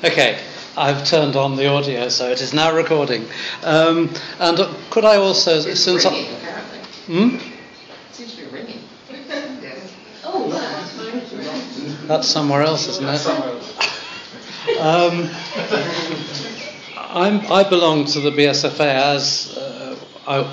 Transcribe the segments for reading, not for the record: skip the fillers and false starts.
Okay, I've turned on the audio, so it is now recording. And could I also, it's ringing, apparently. Hmm? It seems to be ringing. Oh, That's somewhere else, isn't it? I belong to the BSFA, as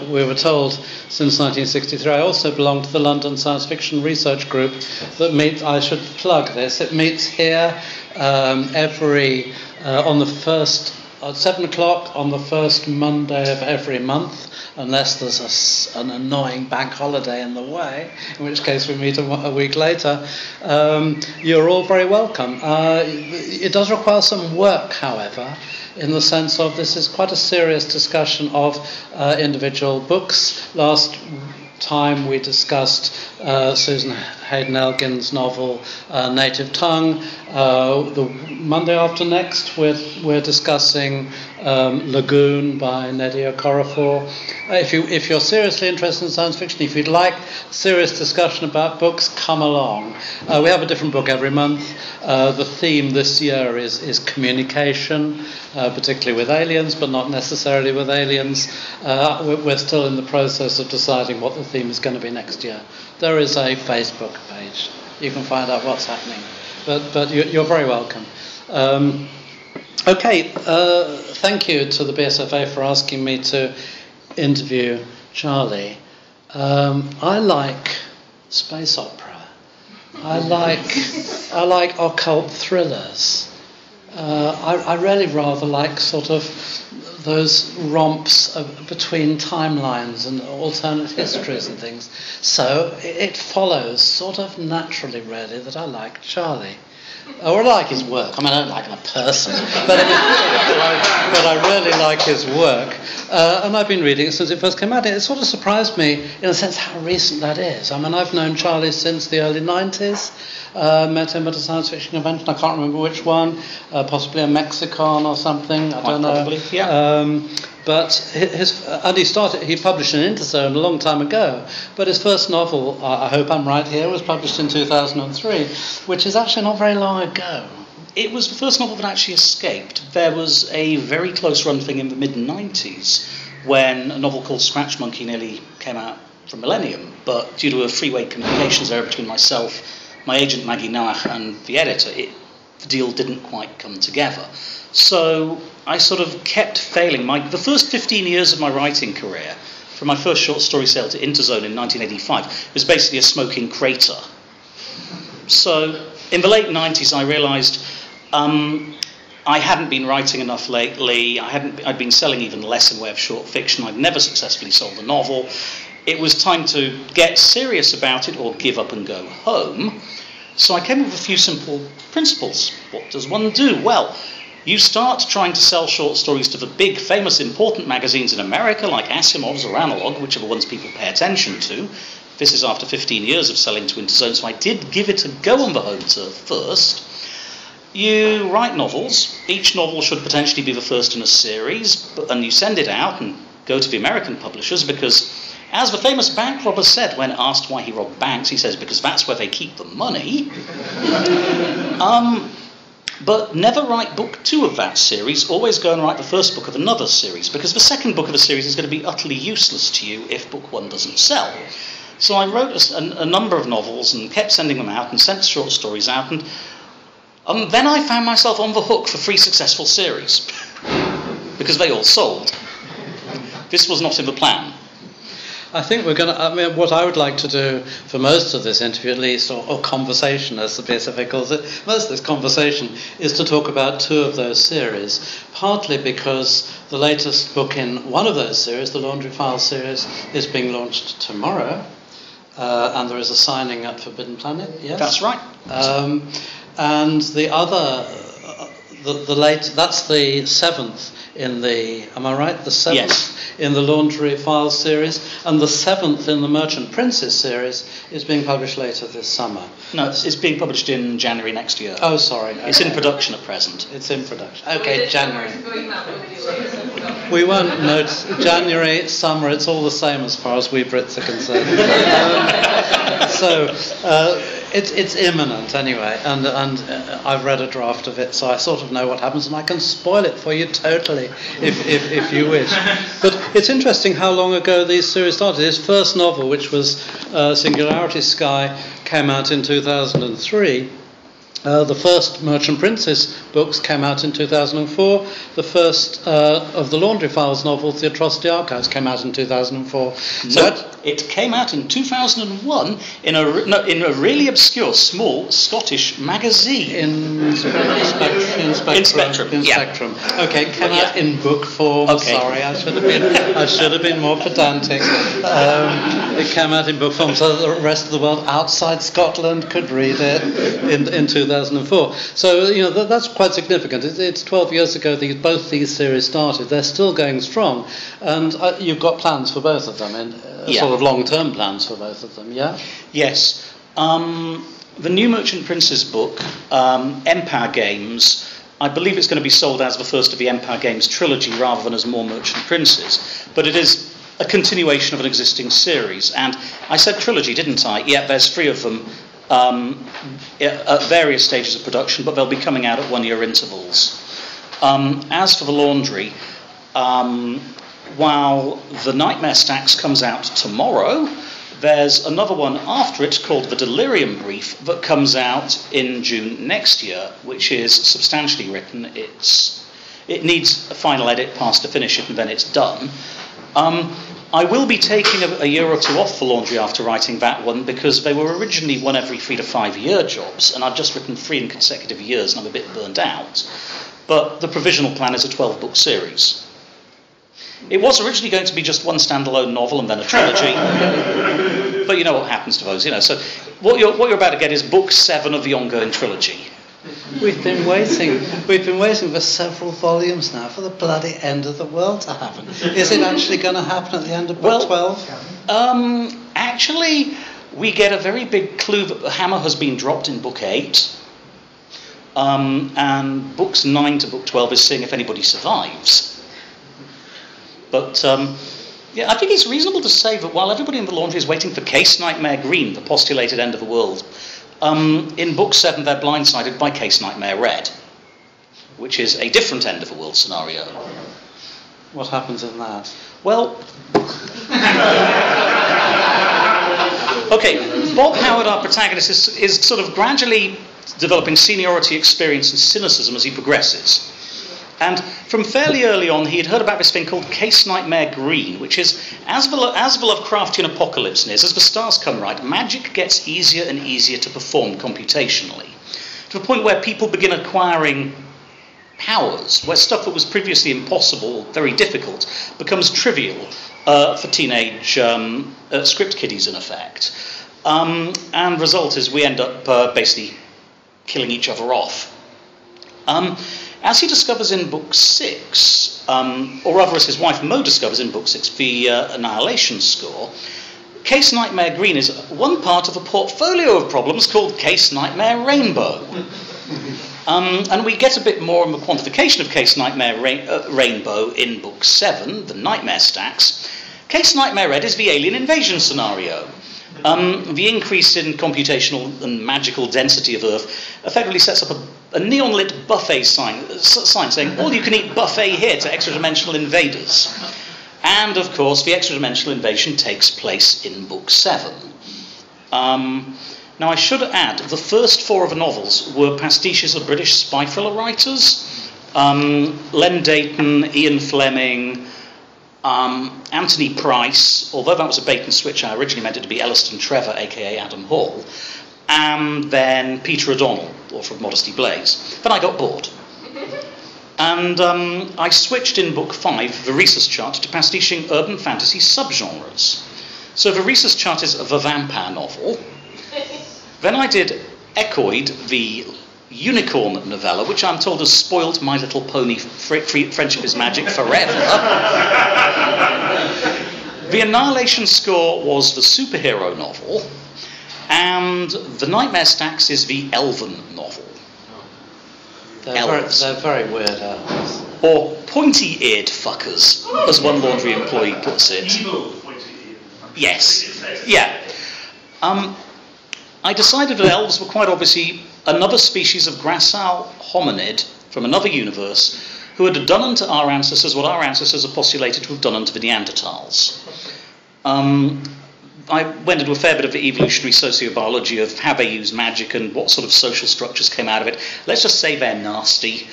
we were told since 1963. I also belong to the London Science Fiction Research Group that meets. I should plug this. It meets here every on the first at 7 o'clock on the first Monday of every month, unless there's an annoying bank holiday in the way, in which case we meet a week later. You're all very welcome. It does require some work, however, in the sense of this is quite a serious discussion of individual books. Last time we discussed Susan Hayden Elgin's novel Native Tongue. The Monday after next we're discussing Lagoon by Nnedi Okorafor. If you're seriously interested in science fiction, if you'd like serious discussion about books, come along. We have a different book every month. The theme this year is communication, particularly with aliens, but not necessarily with aliens. We're still in the process of deciding what the theme is going to be next year. There is a Facebook page. You can find out what's happening. But you're very welcome. Okay, thank you to the BSFA for asking me to interview Charlie. I like space opera. I like occult thrillers. I really rather like sort of those romps between timelines and alternate histories and things. So it follows sort of naturally, really, that I like Charlie. Or I like his work. I mean, I don't like him as a person, but I really like his work. And I've been reading it since it first came out. It sort of surprised me, in a sense, how recent that is. I mean, I've known Charlie since the early 90s. Met him at a science fiction convention. I can't remember which one. Possibly a Mexicon or something. I don't know. Probably, yeah. But he published in Interzone a long time ago, but his first novel, I hope I'm right here, was published in 2003, which is actually not very long ago. It was the first novel that actually escaped. There was a very close run thing in the mid-90s when a novel called Scratch Monkey nearly came out from Millennium, but due to a three-way communications error between myself, my agent Maggie Noach and the editor, the deal didn't quite come together. So I sort of kept failing. The first 15 years of my writing career, from my first short story sale to Interzone in 1985, was basically a smoking crater. So in the late 90s, I realised I hadn't been writing enough lately. I'd been selling even less in the way of short fiction. I'd never successfully sold a novel. It was time to get serious about it or give up and go home. So I came up with a few simple principles. What does one do? Well, you start trying to sell short stories to the big, famous, important magazines in America, like Asimov's or Analog, whichever ones people pay attention to. This is after 15 years of selling to Interzone, so I did give it a go on the home turf first. You write novels. Each novel should potentially be the first in a series, and you send it out and go to the American publishers because, as the famous bank robber said when asked why he robbed banks, he says, because that's where they keep the money. But never write book 2 of that series. Always go and write the first book of another series, because the second book of a series is going to be utterly useless to you if book 1 doesn't sell. So I wrote a number of novels and kept sending them out and sent short stories out, and then I found myself on the hook for 3 successful series, because they all sold. This was not in the plan. I think what I would like to do for most of this interview at least, or conversation as the BSFA calls it, most of this conversation is to talk about 2 of those series, partly because the latest book in one of those series, the Laundry File series, is being launched tomorrow, and there is a signing at Forbidden Planet, yes? That's right. And the other, that's the 7th in the, am I right? The 7th yes. In the Laundry Files series, and the 7th in the Merchant Princes series is being published later this summer. No, it's being published in January next year. Oh, sorry. It's in production at present. It's in production. Okay, January. We won't notice. January, summer, it's all the same as far as we Brits are concerned. It's imminent anyway, and I've read a draft of it, so I sort of know what happens, and I can spoil it for you totally if you wish. But it's interesting how long ago these series started. His first novel, which was Singularity Sky, came out in 2003. The first Merchant Princes books came out in 2004. The first of the Laundry Files novels, The Atrocity Archives, came out in 2004. So it came out in 2001 in a really obscure, small Scottish magazine. In Spectrum. Okay, it came out in book form. Okay. Sorry, I should have been more pedantic. It came out in book form, so the rest of the world outside Scotland could read it in 2004. So that's quite significant. It's 12 years ago that both these series started. They're still going strong, and you've got plans for both of them, and sort of long-term plans for both of them. Yeah. Yes. The new Merchant Princes book, Empire Games, I believe it's going to be sold as the first of the Empire Games trilogy rather than as more Merchant Princes, but it is a continuation of an existing series. And I said trilogy, didn't I? Yeah, there's 3 of them at various stages of production, but they'll be coming out at 1-year intervals. As for the Laundry, while the Nightmare Stacks comes out tomorrow, there's another one after it called The Delirium Brief that comes out in June next year, which is substantially written. It needs a final edit pass to finish it, and then it's done. I will be taking a year or 2 off for Laundry after writing that one, because they were originally 1 every 3 to 5 year jobs, and I've just written 3 in consecutive years, and I'm a bit burnt out. But the provisional plan is a 12-book series. It was originally going to be just 1 standalone novel and then a trilogy, but you know what happens to those, So what you're about to get is book 7 of the ongoing trilogy. We've been waiting for several volumes now for the bloody end of the world to happen. Is it actually going to happen at the end of book 12? Actually, we get a very big clue that the hammer has been dropped in book 8. And books 9 to book 12 is seeing if anybody survives. But I think it's reasonable to say that while everybody in the Laundry is waiting for Case Nightmare Green, the postulated end of the world, in book 7 they're blindsided by Case Nightmare Red, which is a different end of the world scenario. What happens in that? Well, okay, Bob Howard, our protagonist, is sort of gradually developing seniority, experience and cynicism as he progresses. And from fairly early on, he had heard about this thing called Case Nightmare Green, which is, as the Lovecraftian apocalypse nears, as the stars come right, magic gets easier and easier to perform computationally, to the point where people begin acquiring powers, where stuff that was previously impossible, very difficult, becomes trivial for teenage script kiddies, in effect. And the result is we end up basically killing each other off. As he discovers in book 6, or rather as his wife Mo discovers in book 6, the Annihilation Score, Case Nightmare Green is one part of a portfolio of problems called Case Nightmare Rainbow. And we get a bit more on the quantification of Case Nightmare Rainbow in book 7, The Nightmare Stacks. Case Nightmare Red is the alien invasion scenario. The increase in computational and magical density of Earth effectively sets up a neon-lit buffet sign saying, all-you-can-eat buffet here to extra-dimensional invaders. And, of course, the extra-dimensional invasion takes place in book 7. Now, I should add, the first 4 of the novels were pastiches of British spy thriller writers. Len Dayton, Ian Fleming, Anthony Price, although that was a bait and switch, I originally meant it to be Elliston Trevor, aka Adam Hall, and then Peter O'Donnell, author of Modesty Blaze. Then I got bored. And I switched in book 5, the Rhesus Chart, to pastiching urban fantasy subgenres. So the Rhesus Chart is the vampire novel. Then I did Echoid, the unicorn novella, which I'm told has spoiled My Little Pony Friendship is Magic forever. The Annihilation Score was the superhero novel, and The Nightmare Stacks is the elven novel. They're very weird elves. Or pointy-eared fuckers, as one Laundry employee puts it. Evil pointy-eared. Yes. Yeah. I decided that elves were quite obviously another species of gracile hominid from another universe who had done unto our ancestors what our ancestors are postulated to have done unto the Neanderthals. I went into a fair bit of the evolutionary sociobiology of how they use magic and what sort of social structures came out of it. Let's just say they're nasty.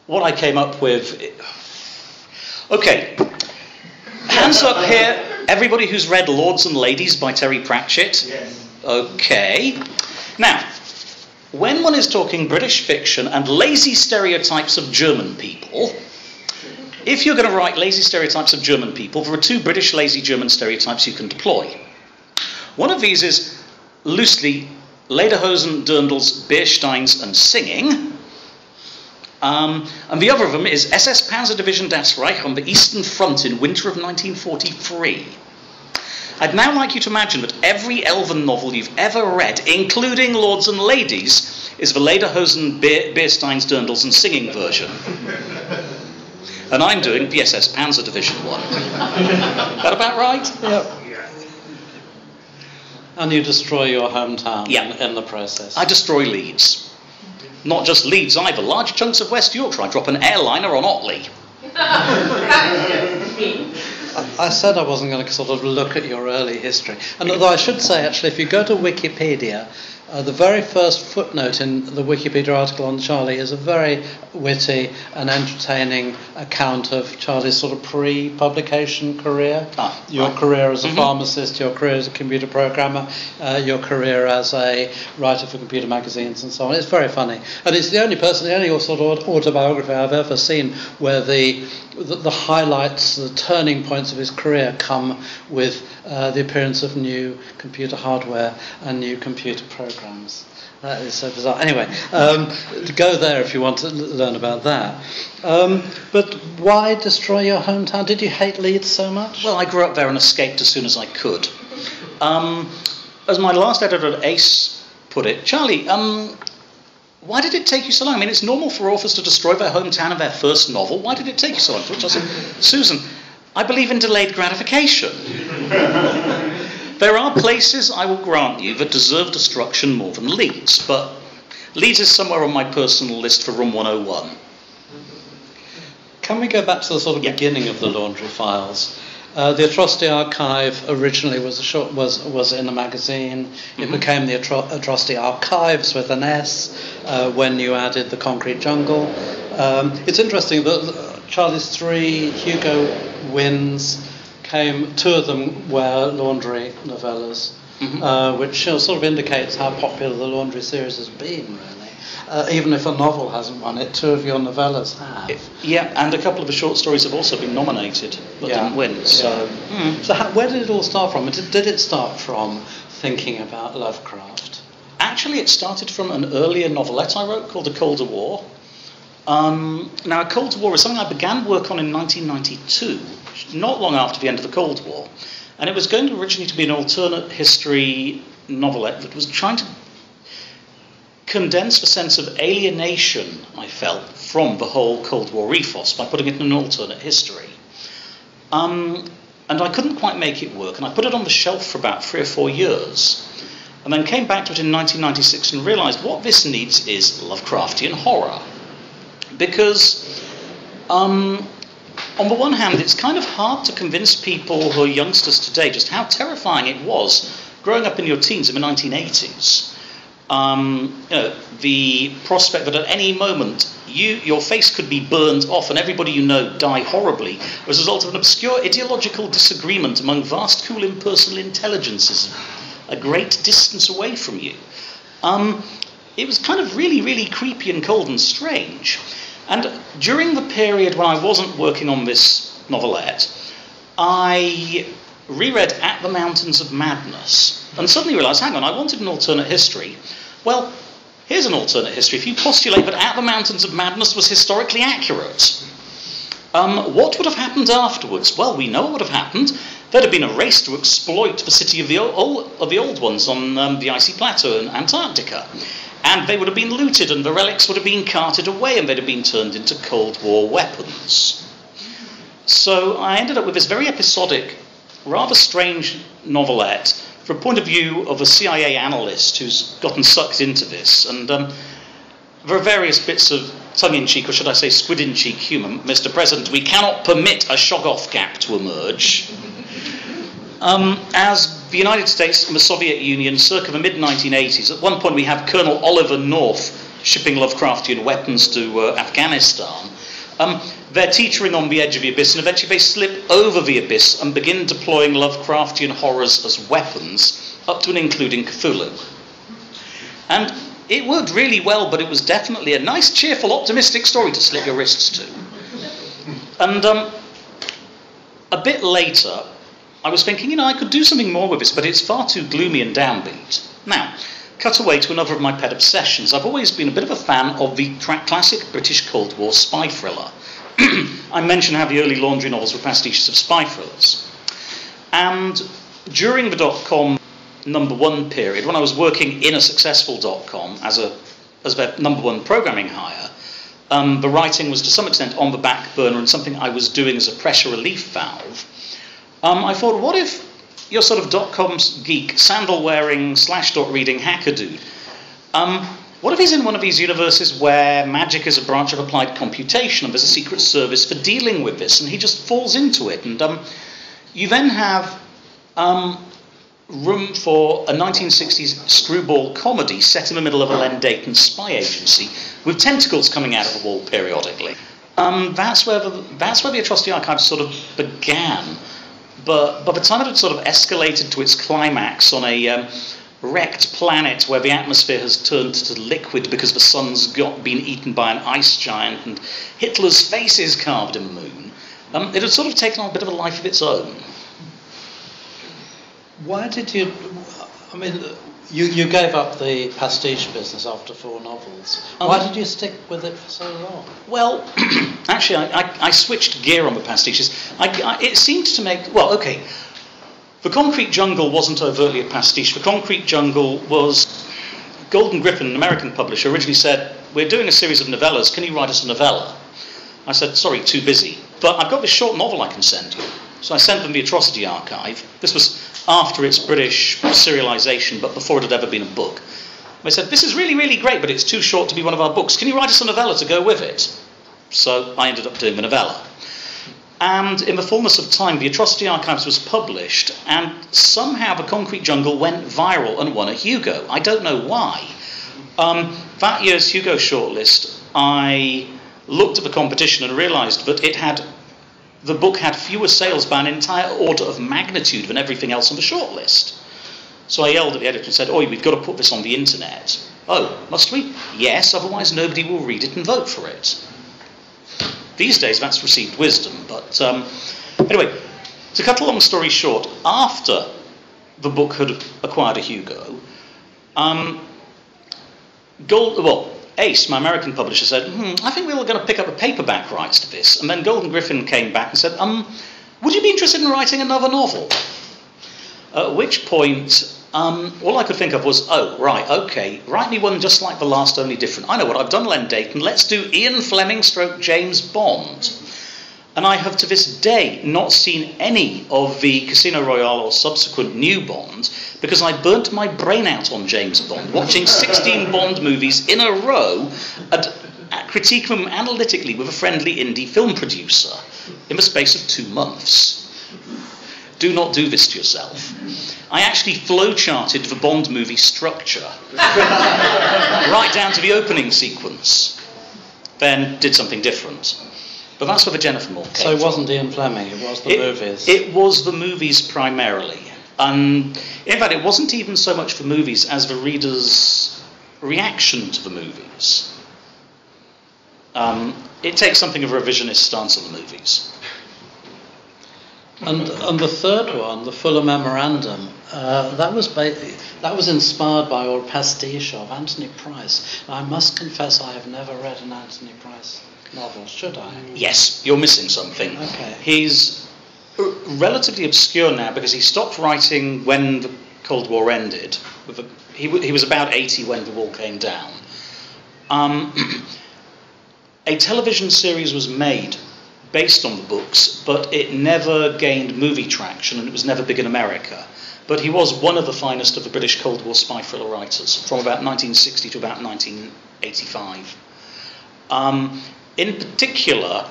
What I came up with... Okay, hands up here, everybody who's read Lords and Ladies by Terry Pratchett. Yes. Okay. Now, when one is talking British fiction and lazy stereotypes of German people, if you're going to write lazy stereotypes of German people, there are two British lazy German stereotypes you can deploy. One of these is loosely lederhosen, dirndls, beersteins and singing. And the other of them is SS Panzer Division Das Reich on the Eastern Front in winter of 1943. I'd now like you to imagine that every elven novel you've ever read, including Lords and Ladies, is the lederhosen, beersteins, dirndls and singing version. And I'm doing the SS Panzer Division one. That about right? Yep. And you destroy your hometown Yeah. in the process. I destroy Leeds. Not just Leeds either, large chunks of West Yorkshire. I drop an airliner on Otley. I said I wasn't going to sort of look at your early history. And although I should say, actually, if you go to Wikipedia, the very first footnote in the Wikipedia article on Charlie is a very witty and entertaining account of Charlie's sort of pre-publication career. Your career as a pharmacist, your career as a computer programmer, your career as a writer for computer magazines and so on. It's very funny. And it's the only sort of autobiography I've ever seen where the highlights, the turning points of his career come with the appearance of new computer hardware and new computer programs. That is so bizarre. Anyway, to go there if you want to learn about that. But why destroy your hometown? Did you hate Leeds so much? Well, I grew up there and escaped as soon as I could. As my last editor at Ace put it, Charlie, why did it take you so long? I mean, it's normal for authors to destroy their hometown in their first novel. Why did it take you so long? To which I said, Susan, I believe in delayed gratification. There are places, I will grant you, that deserve destruction more than Leeds, but Leeds is somewhere on my personal list for Room 101. Can we go back to the sort of beginning of the Laundry Files? The Atrocity Archive originally was in a magazine. It became the Atrocity Archives with an S when you added the Concrete Jungle. It's interesting that Charlie's 3 Hugo wins came, 2 of them were Laundry novellas, which sort of indicates how popular the Laundry series has been, really. Even if a novel hasn't won it, 2 of your novellas have. Yeah, and a couple of the short stories have also been nominated, but didn't win. So, so where did it all start from? Did it start from thinking about Lovecraft? Actually, it started from an earlier novelette I wrote called A Colder War. Now, A Colder War is something I began work on in 1992, not long after the end of the Cold War. And it was going to originally to be an alternate history novelette that was trying to condense the sense of alienation I felt from the whole Cold War ethos by putting it in an alternate history. And I couldn't quite make it work, and I put it on the shelf for about 3 or 4 years, and then came back to it in 1996 and realised what this needs is Lovecraftian horror. Because on the one hand, it's kind of hard to convince people who are youngsters today just how terrifying it was growing up in your teens in the 1980s. The prospect that at any moment your face could be burned off and everybody you know die horribly as a result of an obscure ideological disagreement among vast, cool, impersonal intelligences a great distance away from you. It was kind of really, really creepy and cold and strange. And during the period when I wasn't working on this novelette, I reread At the Mountains of Madness and suddenly realised, hang on, I wanted an alternate history. Well, here's an alternate history. If you postulate that At the Mountains of Madness was historically accurate, what would have happened afterwards? Well, we know what would have happened. There'd have been a race to exploit the city of the old ones on the icy plateau in Antarctica. And they would have been looted, and the relics would have been carted away, and they'd have been turned into Cold War weapons. So I ended up with this very episodic rather strange novelette from a point of view of a CIA analyst who's gotten sucked into this. And there are various bits of tongue-in-cheek, or should I say squid-in-cheek humour. Mr. President, we cannot permit a Shoggoth gap to emerge. As the United States and the Soviet Union, circa the mid-1980s, at one point we have Colonel Oliver North shipping Lovecraftian weapons to Afghanistan. They're teetering on the edge of the abyss, and eventually they slip over the abyss and begin deploying Lovecraftian horrors as weapons, up to and including Cthulhu. And it worked really well, but it was definitely a nice, cheerful, optimistic story to slit your wrists to. And a bit later, I was thinking, I could do something more with this, but it's far too gloomy and downbeat. Now, cut away to another of my pet obsessions. I've always been a bit of a fan of the classic British Cold War spy thriller. I mentioned how the early laundry novels were pastiches of spy thrillers. And during the .com #1 period, when I was working in a successful .com as their #1 programming hire, the writing was to some extent on the back burner and something I was doing as a pressure relief valve. I thought, what if you're sort of .com's geek, sandal-wearing, /.reading hacker dude? What if he's in one of these universes where magic is a branch of applied computation and there's a secret service for dealing with this, and he just falls into it? And you then have room for a 1960s screwball comedy set in the middle of a Len Dayton spy agency with tentacles coming out of the wall periodically. That's where the Atrocity Archive sort of began. But by the time it had sort of escalated to its climax on a wrecked planet where the atmosphere has turned to liquid because the sun's been eaten by an ice giant and Hitler's face is carved in the moon, it had sort of taken on a bit of a life of its own. Why did you... I mean, you gave up the pastiche business after 4 novels. Why did you stick with it for so long? Well, actually, I switched gear on the pastiches. It seemed to make... Well, okay. The Concrete Jungle wasn't overtly a pastiche. The Concrete Jungle was... Golden Griffin, an American publisher, originally said, we're doing a series of novellas. Can you write us a novella? I said, sorry, too busy. But I've got this short novel I can send you. So I sent them the Atrocity Archive. This was after its British serialisation, but before it had ever been a book. They said, this is really, really great, but it's too short to be one of our books. Can you write us a novella to go with it? So I ended up doing the novella. And in the fullness of time, the Atrocity Archives was published, and somehow the Concrete Jungle went viral and won a Hugo. I don't know why. That year's Hugo shortlist, I looked at the competition and realised that the book had fewer sales by an entire order of magnitude than everything else on the shortlist. So I yelled at the editor and said, oi, we've got to put this on the internet. Oh, must we? Yes, otherwise nobody will read it and vote for it. These days that's received wisdom, but anyway, to cut a long story short, after the book had acquired a Hugo, Ace, my American publisher, said, I think we were going to pick up the paperback rights to this. And then Golden Griffin came back and said, would you be interested in writing another novel? At which point, all I could think of was, oh, right, okay, write me one just like the last, only different. I know what I've done, Len Dayton. Let's do Ian Fleming / James Bond. And I have to this day not seen any of the Casino Royale or subsequent new Bond because I burnt my brain out on James Bond, watching 16 Bond movies in a row and critique them analytically with a friendly indie film producer in the space of 2 months. Do not do this to yourself. I actually flowcharted the Bond movie structure, right down to the opening sequence, then did something different. But that's where the Jennifer Moore came from. So it wasn't Ian Fleming, it was the movies? It was the movies primarily. In fact, it wasn't even so much the movies as the reader's reaction to the movies. It takes something of a revisionist stance on the movies. And the third one, the Fuller Memorandum, that was inspired by or pastiche of Anthony Price. Now, I must confess I have never read an Anthony Price novel, should I? Yes, you're missing something. Okay. He's relatively obscure now because he stopped writing when the Cold War ended. He was about 80 when the wall came down. A television series was made based on the books, but it never gained movie traction and it was never big in America. But he was one of the finest of the British Cold War spy thriller writers from about 1960 to about 1985. In particular,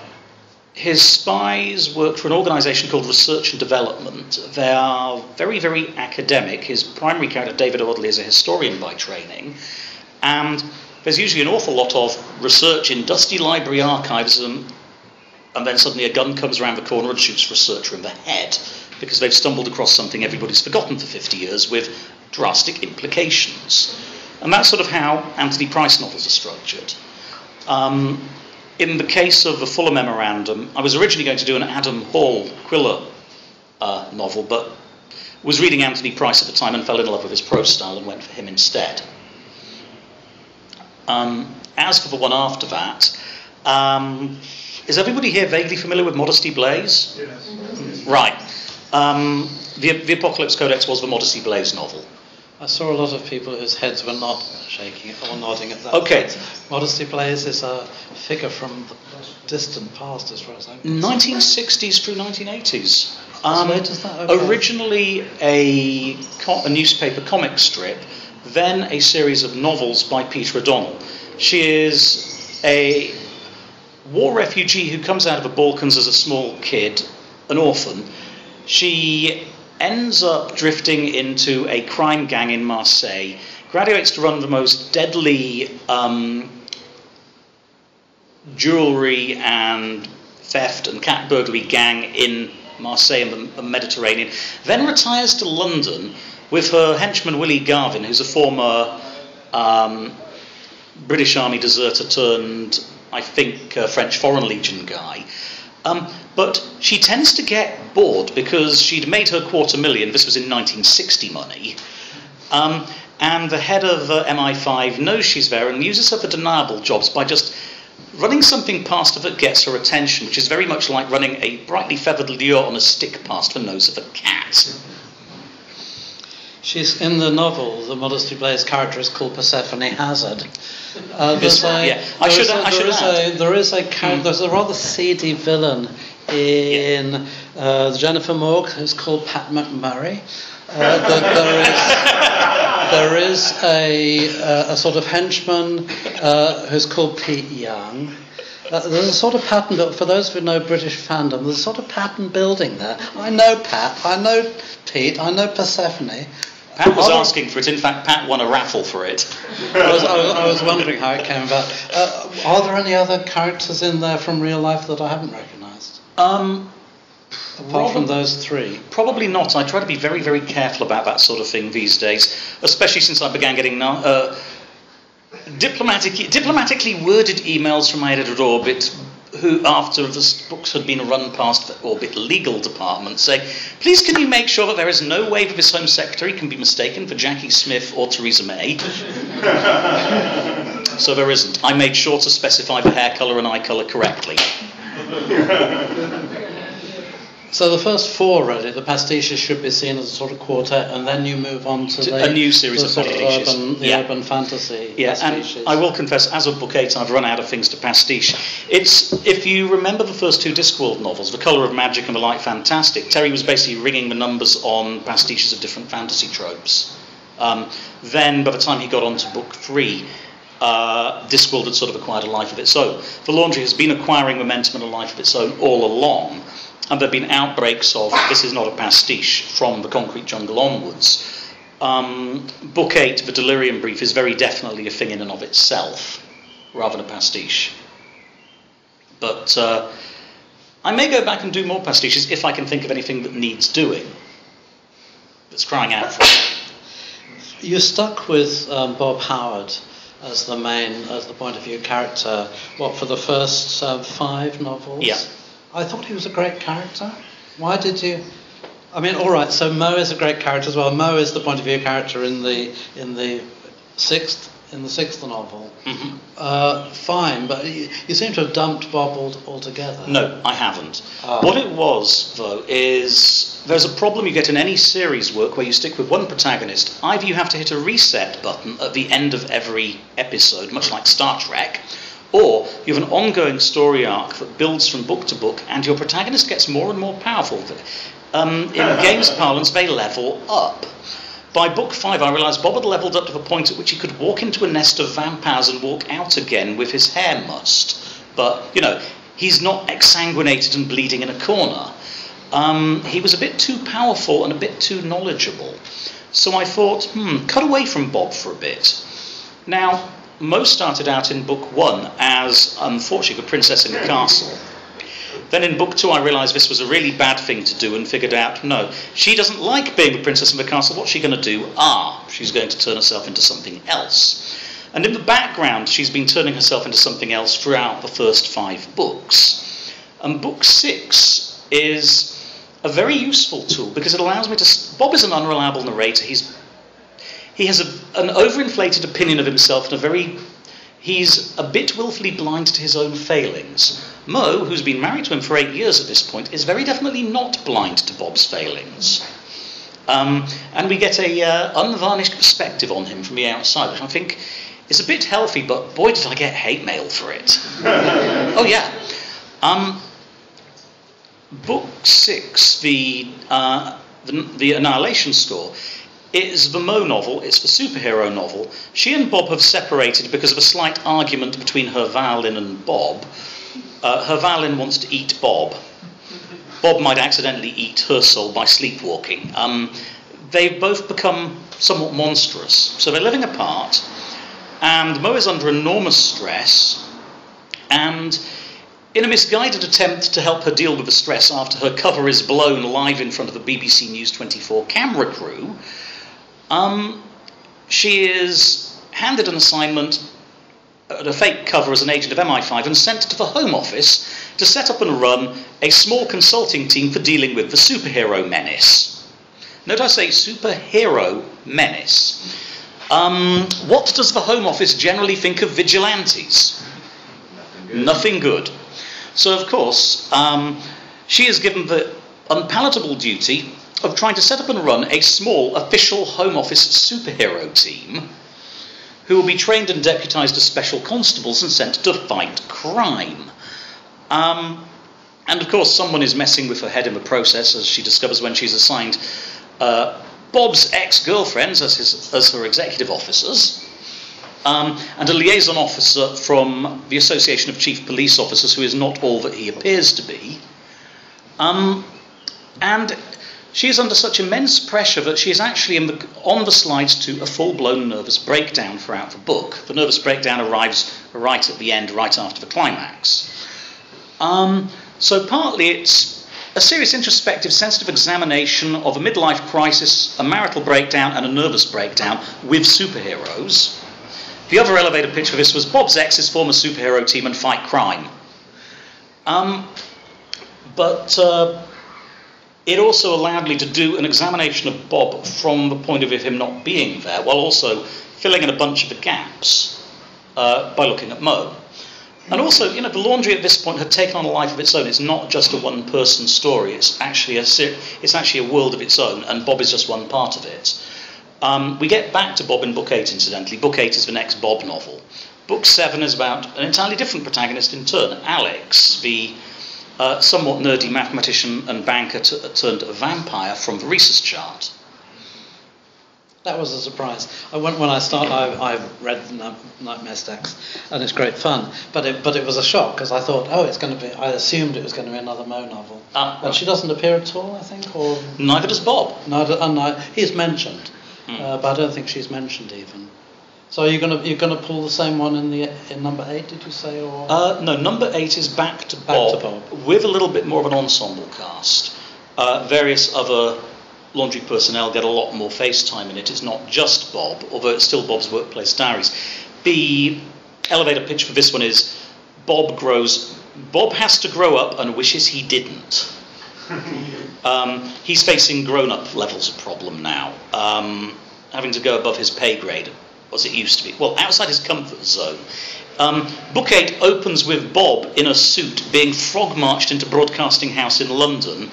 his spies worked for an organisation called Research and Development. They are very, very academic. His primary character, David Audley, is a historian by training. And there's usually an awful lot of research in dusty library archives, and then suddenly a gun comes around the corner and shoots a researcher in the head because they've stumbled across something everybody's forgotten for 50 years with drastic implications. And that's sort of how Anthony Price novels are structured. In the case of the Fuller Memorandum, I was originally going to do an Adam Hall Quiller novel, but was reading Anthony Price at the time and fell in love with his prose style and went for him instead. As for the one after that, is everybody here vaguely familiar with Modesty Blaze? Yes. Mm-hmm. Right. The Apocalypse Codex was the Modesty Blaze novel. I saw a lot of people whose heads were not shaking or nodding at that. Okay. Modesty Blaze is a figure from the distant past, as far as I'm concerned. 1960s through 1980s. As late as that? Okay. Originally a newspaper comic strip, then a series of novels by Peter O'Donnell. She is a war refugee who comes out of the Balkans as a small kid, an orphan. She ends up drifting into a crime gang in Marseille, graduates to run the most deadly jewellery and theft and cat burglary gang in Marseille and the Mediterranean, then retires to London with her henchman Willie Garvin, who's a former British Army deserter turned, I think, French Foreign Legion guy. But she tends to get bored because she'd made her $250,000, this was in 1960 money, and the head of MI5 knows she's there and uses her for deniable jobs by just running something past her that gets her attention, which is very much like running a brightly feathered lure on a stick past the nose of a cat. She's in the novel. The Modesty Blaze character is called Persephone Hazard. There's a rather seedy villain in Jennifer Morgue who's called Pat McMurray. There is a sort of henchman who's called Pete Young. There's a sort of pattern built, for those who know British fandom, there's a sort of pattern building there. I know Pat, I know Pete, I know Persephone. Pat was asking for it. In fact, Pat won a raffle for it. I was wondering how it came about. Are there any other characters in there from real life that I haven't recognised? Apart from those three? Probably not. I try to be very, very careful about that sort of thing these days, especially since I began getting diplomatically worded emails from my editor at Orbit, who, after the books had been run past the Orbit legal department, say, please can you make sure that there is no way that this Home Secretary can be mistaken for Jackie Smith or Theresa May? So there isn't. I made sure to specify the hair colour and eye colour correctly. So the first four, really, the pastiches should be seen as a sort of quartet, and then you move on to a new series of pastiches. Urban fantasy pastiches. And I will confess, as of book 8, I've run out of things to pastiche. If you remember the first two Discworld novels, The Colour of Magic and The Light Fantastic, Terry was basically ringing the numbers on pastiches of different fantasy tropes. Then, by the time he got on to book 3, Discworld had sort of acquired a life of its own. The Laundry has been acquiring momentum and a life of its own all along. And there have been outbreaks of, this is not a pastiche, from The Concrete Jungle onwards. Book 8, The Delirium Brief, is very definitely a thing in and of itself, rather than a pastiche. But I may go back and do more pastiches if I can think of anything that needs doing, that's crying out for it. You stuck with Bob Howard as the point of view character, for the first 5 novels? Yeah. I thought he was a great character. Why did you? I mean, all right. So Mo is a great character as well. Mo is the point of view character in the sixth novel. Mm-hmm. Fine, but you seem to have dumped Bob altogether. No, I haven't. What it was, though, is there's a problem you get in any series work where you stick with one protagonist. Either you have to hit a reset button at the end of every episode, much like Star Trek, Or you have an ongoing story arc that builds from book to book, and your protagonist gets more and more powerful. In games parlance, they level up. By book 5, I realised Bob had levelled up to the point at which he could walk into a nest of vampires and walk out again with his hair mussed. But, you know, he's not exsanguinated and bleeding in a corner. He was a bit too powerful and a bit too knowledgeable. So I thought, cut away from Bob for a bit. Now, Mo started out in book 1 as, unfortunately, the princess in the castle. Then in book 2 I realised this was a really bad thing to do and figured out, no, she doesn't like being the princess in the castle. What's she going to do? She's going to turn herself into something else. And in the background, she's been turning herself into something else throughout the first 5 books. And book 6 is a very useful tool because it allows me to... Bob is an unreliable narrator. He has an overinflated opinion of himself and he's a bit willfully blind to his own failings. Mo, who's been married to him for 8 years at this point, is very definitely not blind to Bob's failings. And we get a unvarnished perspective on him from the outside, which I think is a bit healthy, but boy did I get hate mail for it. Oh yeah. Book 6, the Annihilation Score, is the Mo novel, it's the superhero novel. She and Bob have separated because of a slight argument between her violin and Bob. Her violin wants to eat Bob. Bob might accidentally eat her soul by sleepwalking. They've both become somewhat monstrous. So they're living apart, and Mo is under enormous stress, and in a misguided attempt to help her deal with the stress after her cover is blown live in front of the BBC News 24 camera crew, she is handed an assignment at a fake cover as an agent of MI5 and sent to the Home Office to set up and run a small consulting team for dealing with the superhero menace. Note I say superhero menace. What does the Home Office generally think of vigilantes? Nothing good. So, of course, she is given the unpalatable duty of trying to set up and run a small official Home Office superhero team who will be trained and deputised as special constables and sent to fight crime. And, of course, someone is messing with her head in the process, as she discovers when she's assigned Bob's ex-girlfriends as her executive officers. And a liaison officer from the Association of Chief Police Officers who is not all that he appears to be. And she is under such immense pressure that she is actually on the slides to a full-blown nervous breakdown throughout the book. The nervous breakdown arrives right at the end, right after the climax. So partly it's a serious introspective, sensitive examination of a midlife crisis, a marital breakdown and a nervous breakdown with superheroes. The other elevator pitch for this was Bob's exes form a superhero team and fight crime. But it also allowed me to do an examination of Bob from the point of view of him not being there, while also filling in a bunch of the gaps by looking at Mo. And also, you know, the laundry at this point had taken on a life of its own. It's not just a one-person story. It's actually a world of its own, and Bob is just one part of it. We get back to Bob in Book 8, incidentally. Book 8 is the next Bob novel. Book 7 is about an entirely different protagonist in turn, Alex, the somewhat nerdy mathematician and banker turned a vampire from the Rhesus chart. That was a surprise. When I started, I read Nightmare Stacks, and it's great fun. But it was a shock because I thought, it's going to be. I assumed it was going to be another Mo novel, and she doesn't appear at all, I think, or neither does Bob. He's mentioned, but I don't think she's mentioned even. So you're gonna pull the same one in number 8, did you say, or? No, number 8 is back to Bob with a little bit more of an ensemble cast. Various other laundry personnel get a lot more face time in it. It's not just Bob, although it's still Bob's workplace diaries. The elevator pitch for this one is Bob has to grow up and wishes he didn't. He's facing grown-up levels of problem now, having to go above his pay grade, as it used to be. Well, outside his comfort zone. Book 8 opens with Bob in a suit being frog-marched into Broadcasting House in London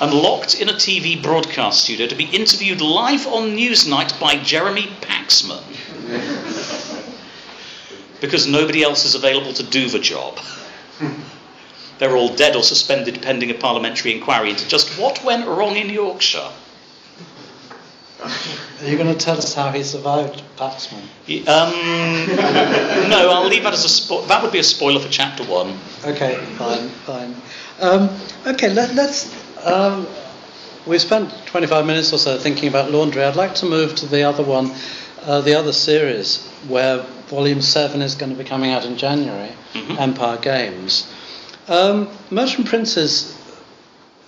and locked in a TV broadcast studio to be interviewed live on Newsnight by Jeremy Paxman. because nobody else is available to do the job. They're all dead or suspended pending a parliamentary inquiry into just what went wrong in Yorkshire. Are you going to tell us how he survived Paxman? No, I'll leave that as that would be a spoiler for chapter 1. Okay, fine. Okay, let's. We've spent 25 minutes or so thinking about laundry. I'd like to move to the other one, the other series, where Volume 7 is going to be coming out in January, Empire Games. Merchant Princes,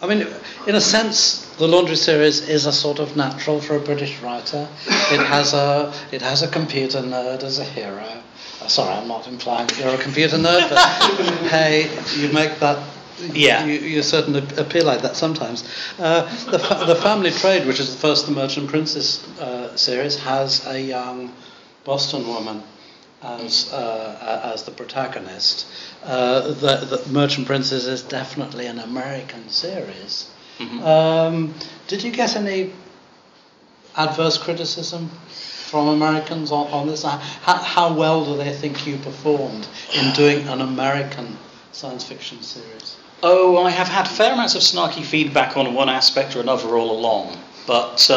I mean, in a sense, the laundry series is a sort of natural for a British writer. It has a computer nerd as a hero. Sorry, I'm not implying that you're a computer nerd, but hey, you make that. Yeah. You certainly appear like that sometimes. The Family Trade, which is the first of the Merchant Princes series, has a young Boston woman as the protagonist. The Merchant Princes is definitely an American series. Did you get any adverse criticism from Americans on this? How well do they think you performed in doing an American science fiction series? Oh, I have had fair amounts of snarky feedback on one aspect or another all along, but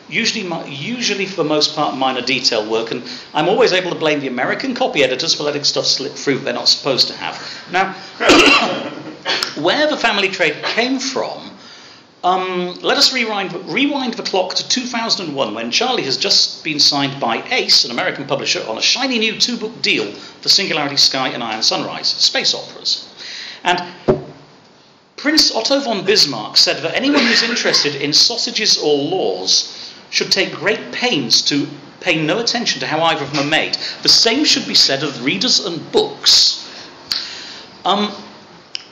usually for the most part minor detail work, and I'm always able to blame the American copy editors for letting stuff slip through they're not supposed to have. Now, where the Family Trade came from, let us rewind the clock to 2001, when Charlie has just been signed by Ace, an American publisher, on a shiny new 2-book deal for Singularity Sky and Iron Sunrise, space operas. And Prince Otto von Bismarck said that anyone who's interested in sausages or laws should take great pains to pay no attention to how either of them are made. The same should be said of readers and books.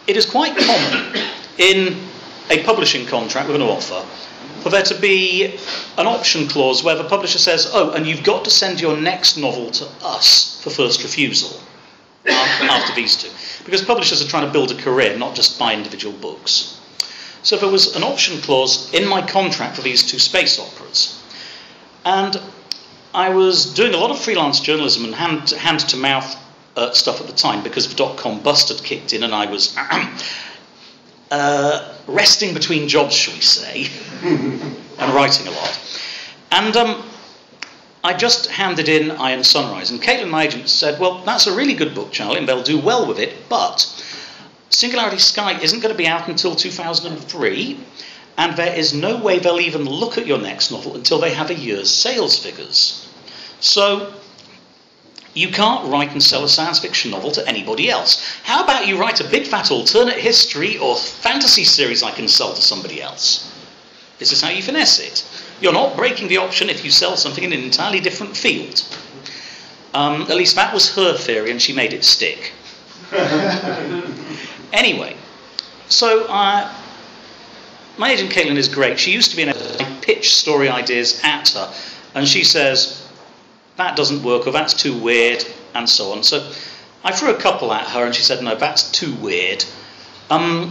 It is quite common in a publishing contract with an author for there to be an option clause where the publisher says, oh, and you've got to send your next novel to us for first refusal after these two. Because publishers are trying to build a career, not just buy individual books. So there was an option clause in my contract for these two space operas. And I was doing a lot of freelance journalism and hand-to-mouth stuff at the time because the dot-com bust had kicked in and I was resting between jobs, shall we say, and writing a lot. And I just handed in Iron Sunrise, and Caitlin, my agent, said, well, that's a really good book, Charlie, and they'll do well with it, but Singularity Sky isn't going to be out until 2003, and there is no way they'll even look at your next novel until they have a year's sales figures. So you can't write and sell a science fiction novel to anybody else. How about you write a big fat alternate history or fantasy series I can sell to somebody else? This is how you finesse it. You're not breaking the option if you sell something in an entirely different field. At least that was her theory, and she made it stick. Anyway, so my agent Caitlin is great. She used to be in I pitch story ideas at her, and she says, that doesn't work, or that's too weird, and so on. So I threw a couple at her, and she said, no, that's too weird. I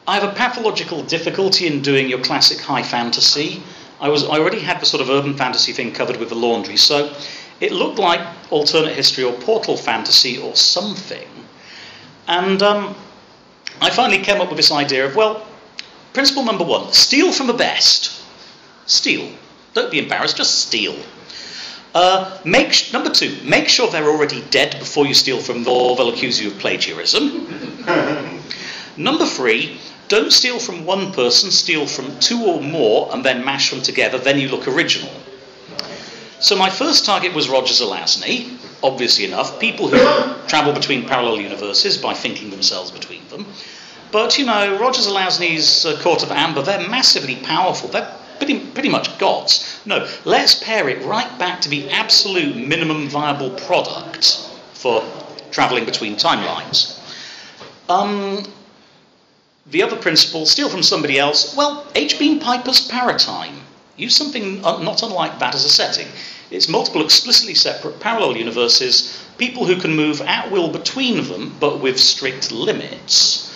have a pathological difficulty in doing your classic high fantasy. I already had the sort of urban fantasy thing covered with the laundry, so it looked like alternate history or portal fantasy or something. And I finally came up with this idea of, well, principle number 1, steal from the best. Steal. Don't be embarrassed, just steal. Number 2, make sure they're already dead before you steal from them, or they'll accuse you of plagiarism. Number 3, don't steal from one person, steal from 2 or more, and then mash them together, then you look original. So my first target was Roger Zelazny, obviously enough, people who travel between parallel universes by thinking themselves between them. But, you know, Roger Zelazny's Court of Amber, they're massively powerful, they're pretty much gods. No, let's pare it right back to the absolute minimum viable product for travelling between timelines. The other principle, steal from somebody else, well, H. Beam Piper's Paratime. Use something not unlike that as a setting. It's multiple explicitly separate parallel universes, people who can move at will between them, but with strict limits.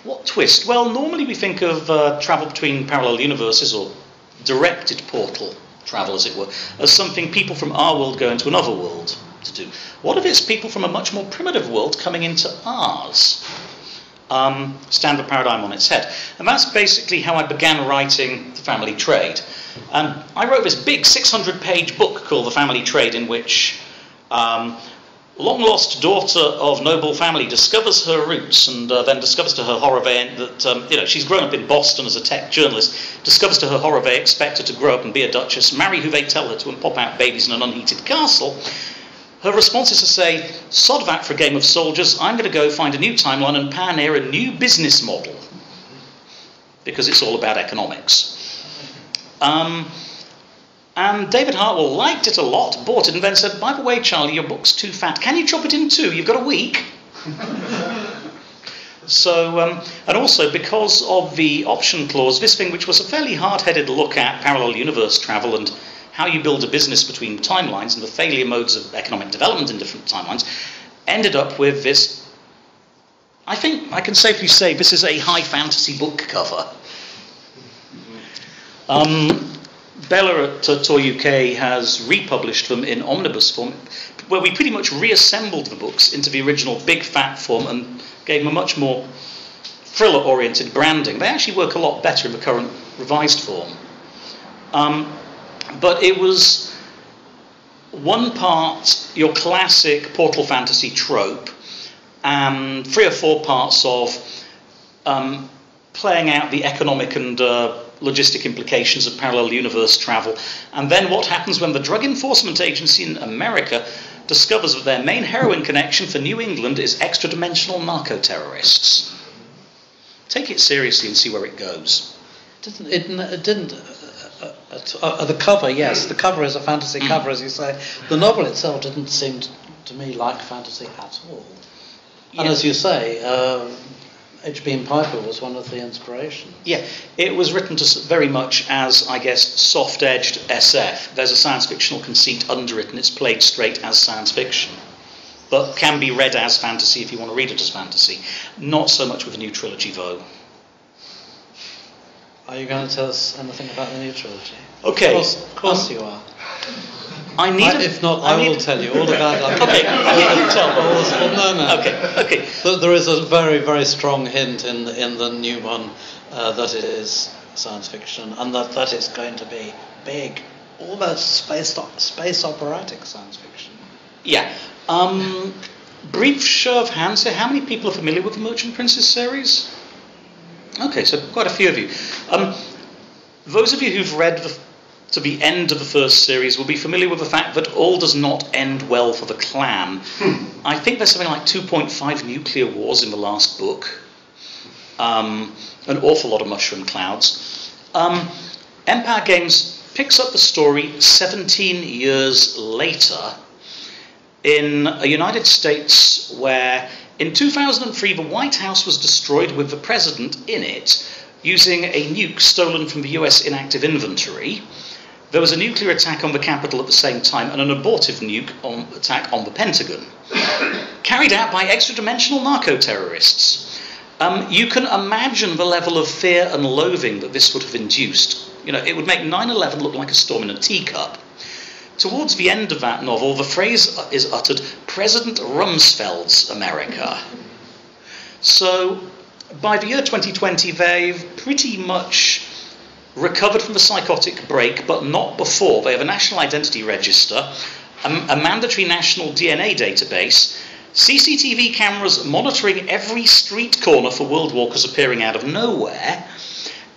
What twist? Well, normally we think of travel between parallel universes, or directed portal travel, as it were, as something people from our world go into another world. to do? What if it's people from a much more primitive world coming into ours? Stand the paradigm on its head. And that's basically how I began writing The Family Trade. I wrote this big 600-page book called The Family Trade, in which long-lost daughter of noble family discovers her roots, and then discovers to her horror that she's grown up in Boston as a tech journalist, discovers to her horror they expect her to grow up and be a duchess, marry who they tell her to, and pop out babies in an unheated castle. Her response is to say, sod that for a game of soldiers, I'm going to go find a new timeline and pioneer a new business model. Because it's all about economics. And David Hartwell liked it a lot, bought it, and then said, by the way, Charlie, your book's too fat. Can you chop it in two? You've got a week. So, and also because of the option clause, this thing, which was a fairly hard-headed look at parallel universe travel and how you build a business between timelines and the failure modes of economic development in different timelines, ended up with this. I think I can safely say this is a high fantasy book cover. Bella at Toy UK has republished them in omnibus form, where we pretty much reassembled the books into the original big fat form and gave them a much more thriller-oriented branding. They actually work a lot better in the current revised form. But it was one part your classic portal fantasy trope, and 3 or 4 parts of playing out the economic and logistic implications of parallel universe travel, and then what happens when the Drug Enforcement Agency in America discovers that their main heroin connection for New England is extra-dimensional narco-terrorists. Take it seriously and see where it goes. The cover, yes, the cover is a fantasy cover, as you say. The novel itself didn't seem to me like fantasy at all. And as you say, H.B. Piper was one of the inspirations. Yeah, it was written very much as, I guess, soft-edged SF. There's a science fictional conceit under it, and it's played straight as science fiction, but can be read as fantasy if you want to read it as fantasy. Not so much with the new trilogy, though. Are you going to tell us anything about the new trilogy? Okay. Of course you are. If not, I will tell you all about it. Okay, you tell them. No. Okay. There is a very, very strong hint in the new one that it is science fiction, and that it's going to be big, almost space operatic science fiction. Yeah. Brief show of hands here. How many people are familiar with the Merchant Princes series? Okay, so quite a few of you. Those of you who've read to the end of the first series will be familiar with the fact that all does not end well for the clan. I think there's something like 2.5 nuclear wars in the last book. An awful lot of mushroom clouds. Empire Games picks up the story 17 years later in a United States where in 2003 the White House was destroyed with the president in it using a nuke stolen from the US inactive inventory. There was a nuclear attack on the Capitol at the same time and an abortive nuke attack on the Pentagon, carried out by extra-dimensional narco-terrorists. You can imagine the level of fear and loathing that this would have induced. It would make 9/11 look like a storm in a teacup. Towards the end of that novel, the phrase is uttered, President Rumsfeld's America. So, by the year 2020, they've pretty much recovered from the psychotic break, but not before. They have a national identity register, a mandatory national DNA database, CCTV cameras monitoring every street corner for world walkers appearing out of nowhere,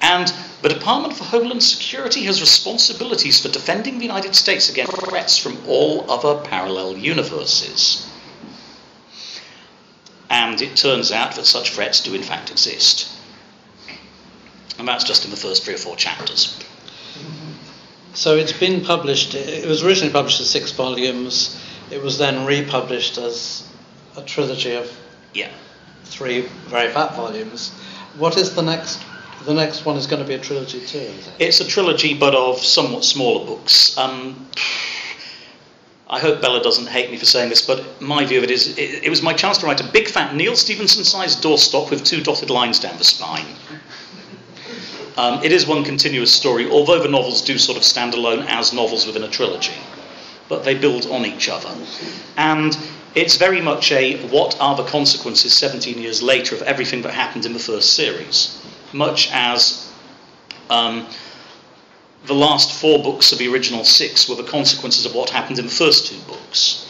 and the Department for Homeland Security has responsibilities for defending the United States against threats from all other parallel universes. And it turns out that such threats do in fact exist. And that's just in the first 3 or 4 chapters. So it's been published, it was originally published as 6 volumes, it was then republished as a trilogy of 3 very fat volumes. What is the next? The next one is going to be a trilogy too, is it? It's a trilogy, but of somewhat smaller books. I hope Bella doesn't hate me for saying this, but my view of it is, it was my chance to write a big fat Neil Stephenson-sized doorstop with 2 dotted lines down the spine. It is one continuous story, although the novels do sort of stand alone as novels within a trilogy. but they build on each other. And it's very much a what are the consequences 17 years later of everything that happened in the first series, much as the last 4 books of the original 6 were the consequences of what happened in the first 2 books.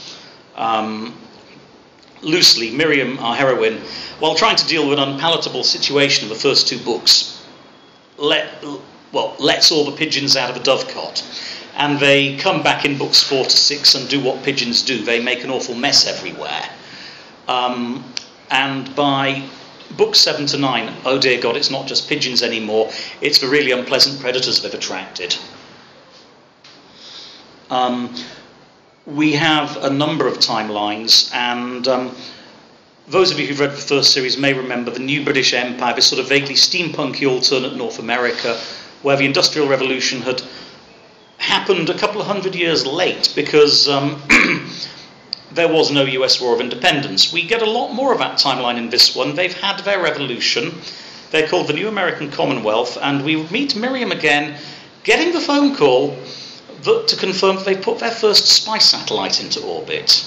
Loosely, Miriam, our heroine, while trying to deal with an unpalatable situation in the first 2 books, lets all the pigeons out of a dovecot. And they come back in books 4 to 6 and do what pigeons do. They make an awful mess everywhere. And by books 7 to 9, oh dear God, it's not just pigeons anymore, it's the really unpleasant predators they've attracted. We have a number of timelines, and those of you who've read the first series may remember the New British Empire, this sort of vaguely steampunky alternate North America, where the Industrial Revolution had happened a couple of hundred years late because there was no US War of Independence. We get a lot more of that timeline in this one. They've had their revolution. They're called the New American Commonwealth, and we meet Miriam again, getting the phone call to confirm that they put their first spy satellite into orbit.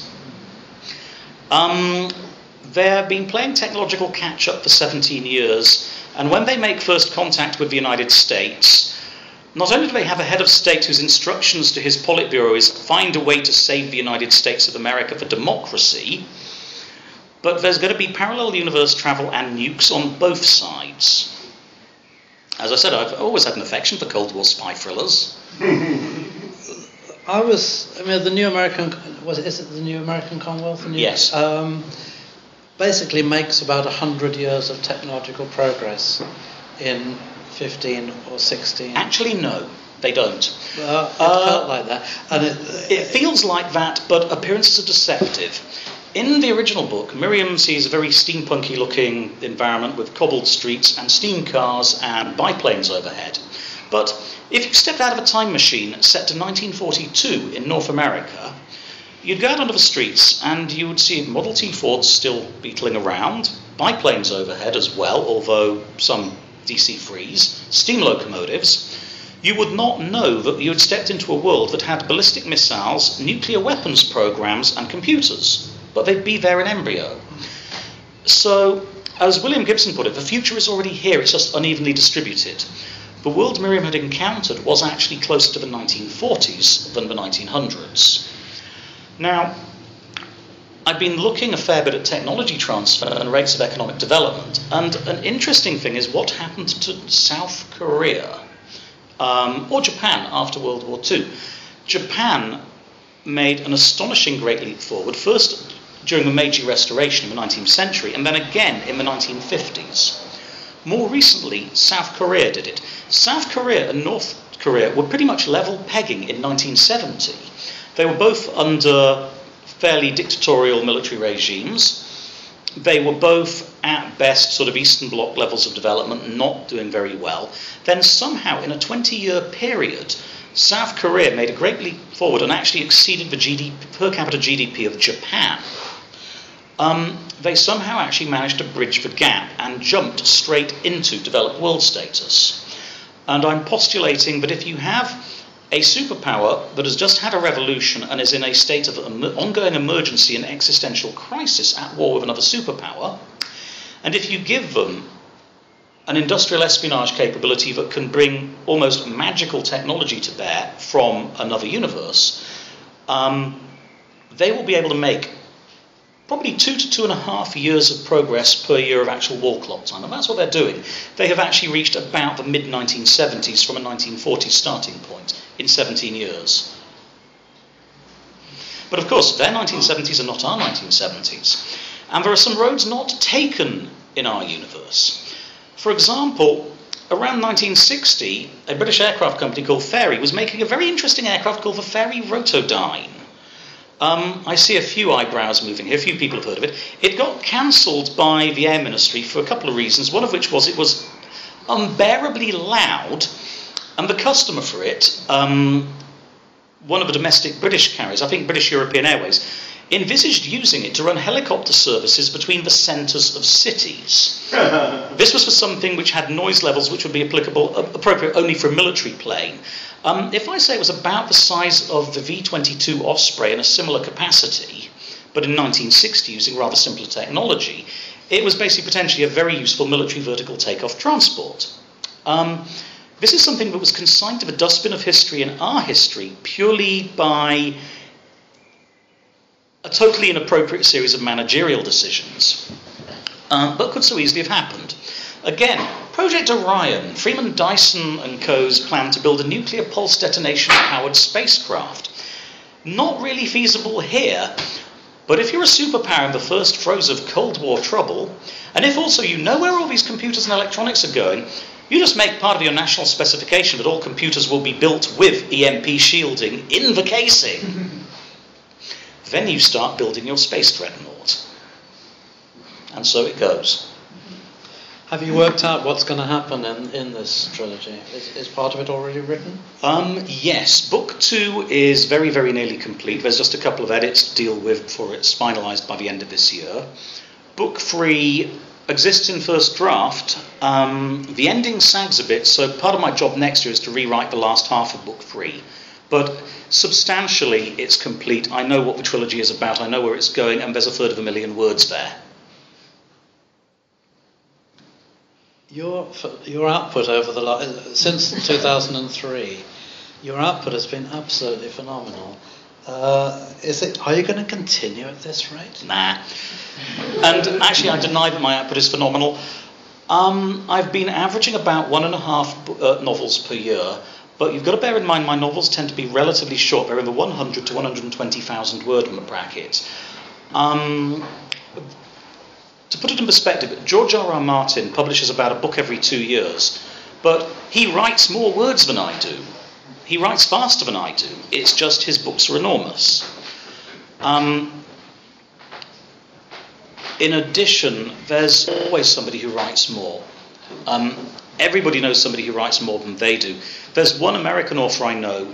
They've been playing technological catch-up for 17 years, and when they make first contact with the United States, not only do they have a head of state whose instructions to his Politburo is find a way to save the United States of America for democracy, but there's going to be parallel universe travel and nukes on both sides. As I said, I've always had an affection for Cold War spy thrillers. The New American, is it the New American Commonwealth? Yes. Basically makes about 100 years of technological progress in 15 or 16. Actually, no, they don't. It felt like that. And it feels like that, but appearances are deceptive. In the original book, Miriam sees a very steampunky looking environment with cobbled streets and steam cars and biplanes overhead. But if you stepped out of a time machine set to 1942 in North America, you'd go out onto the streets and you would see Model T Fords still beetling around, biplanes overhead as well, although some DC freeze, steam locomotives. You would not know that you had stepped into a world that had ballistic missiles, nuclear weapons programs, and computers, but they'd be there in embryo. So, as William Gibson put it, the future is already here, it's just unevenly distributed. The world Miriam had encountered was actually closer to the 1940s than the 1900s. Now, I've been looking a fair bit at technology transfer and rates of economic development, and an interesting thing is what happened to South Korea, or Japan after World War II. Japan made an astonishing great leap forward, first during the Meiji Restoration in the 19th century, and then again in the 1950s. More recently, South Korea did it. South Korea and North Korea were pretty much level pegging in 1970. They were both under fairly dictatorial military regimes. They were both, at best, sort of Eastern Bloc levels of development, not doing very well. Then somehow, in a 20-year period, South Korea made a great leap forward and actually exceeded the per capita GDP of Japan. They somehow actually managed to bridge the gap and jumped straight into developed world status. And I'm postulating that if you have a superpower that has just had a revolution and is in a state of ongoing emergency and existential crisis at war with another superpower, and if you give them an industrial espionage capability that can bring almost magical technology to bear from another universe, they will be able to make probably 2 to 2.5 years of progress per year of actual wall clock time, and that's what they're doing. They have actually reached about the mid-1970s from a 1940s starting point in 17 years. But of course, their 1970s are not our 1970s, and there are some roads not taken in our universe. For example, around 1960, a British aircraft company called Fairey was making a very interesting aircraft called the Fairey Rotodyne. I see a few eyebrows moving here, a few people have heard of it. It got cancelled by the Air Ministry for a couple of reasons, one of which was it was unbearably loud, and the customer for it, one of the domestic British carriers, I think British European Airways, envisaged using it to run helicopter services between the centres of cities. This was for something which had noise levels which would be appropriate only for a military plane. If I say it was about the size of the V-22 Osprey in a similar capacity, but in 1960 using rather simpler technology, it was basically potentially a very useful military vertical takeoff transport. This is something that was consigned to the dustbin of history in our history purely by a totally inappropriate series of managerial decisions, but could so easily have happened. Again, Project Orion, Freeman Dyson and co.'s plan to build a nuclear pulse detonation-powered spacecraft. Not really feasible here, but if you're a superpower in the first throes of Cold War trouble, and if also you know where all these computers and electronics are going, you just make part of your national specification that all computers will be built with EMP shielding in the casing. Then you start building your space dreadnought. And so it goes. Have you worked out what's going to happen in this trilogy? Is part of it already written? Yes. Book 2 is very, very nearly complete. There's just a couple of edits to deal with before it's finalised by the end of this year. Book 3 exists in first draft. The ending sags a bit, so part of my job next year is to rewrite the last half of Book 3. But substantially, it's complete. I know what the trilogy is about, I know where it's going, and there's 1/3 words there. Your output over since 2003, your output has been absolutely phenomenal. Are you going to continue at this rate? Nah. And actually, I deny that my output is phenomenal. I've been averaging about 1.5 novels per year, but you've got to bear in mind my novels tend to be relatively short. They're in the 100 to 120,000 word bracket. To put it in perspective, George R.R. Martin publishes about a book every 2 years, but he writes more words than I do. He writes faster than I do. It's just his books are enormous. In addition, there's always somebody who writes more. Everybody knows somebody who writes more than they do. There's one American author I know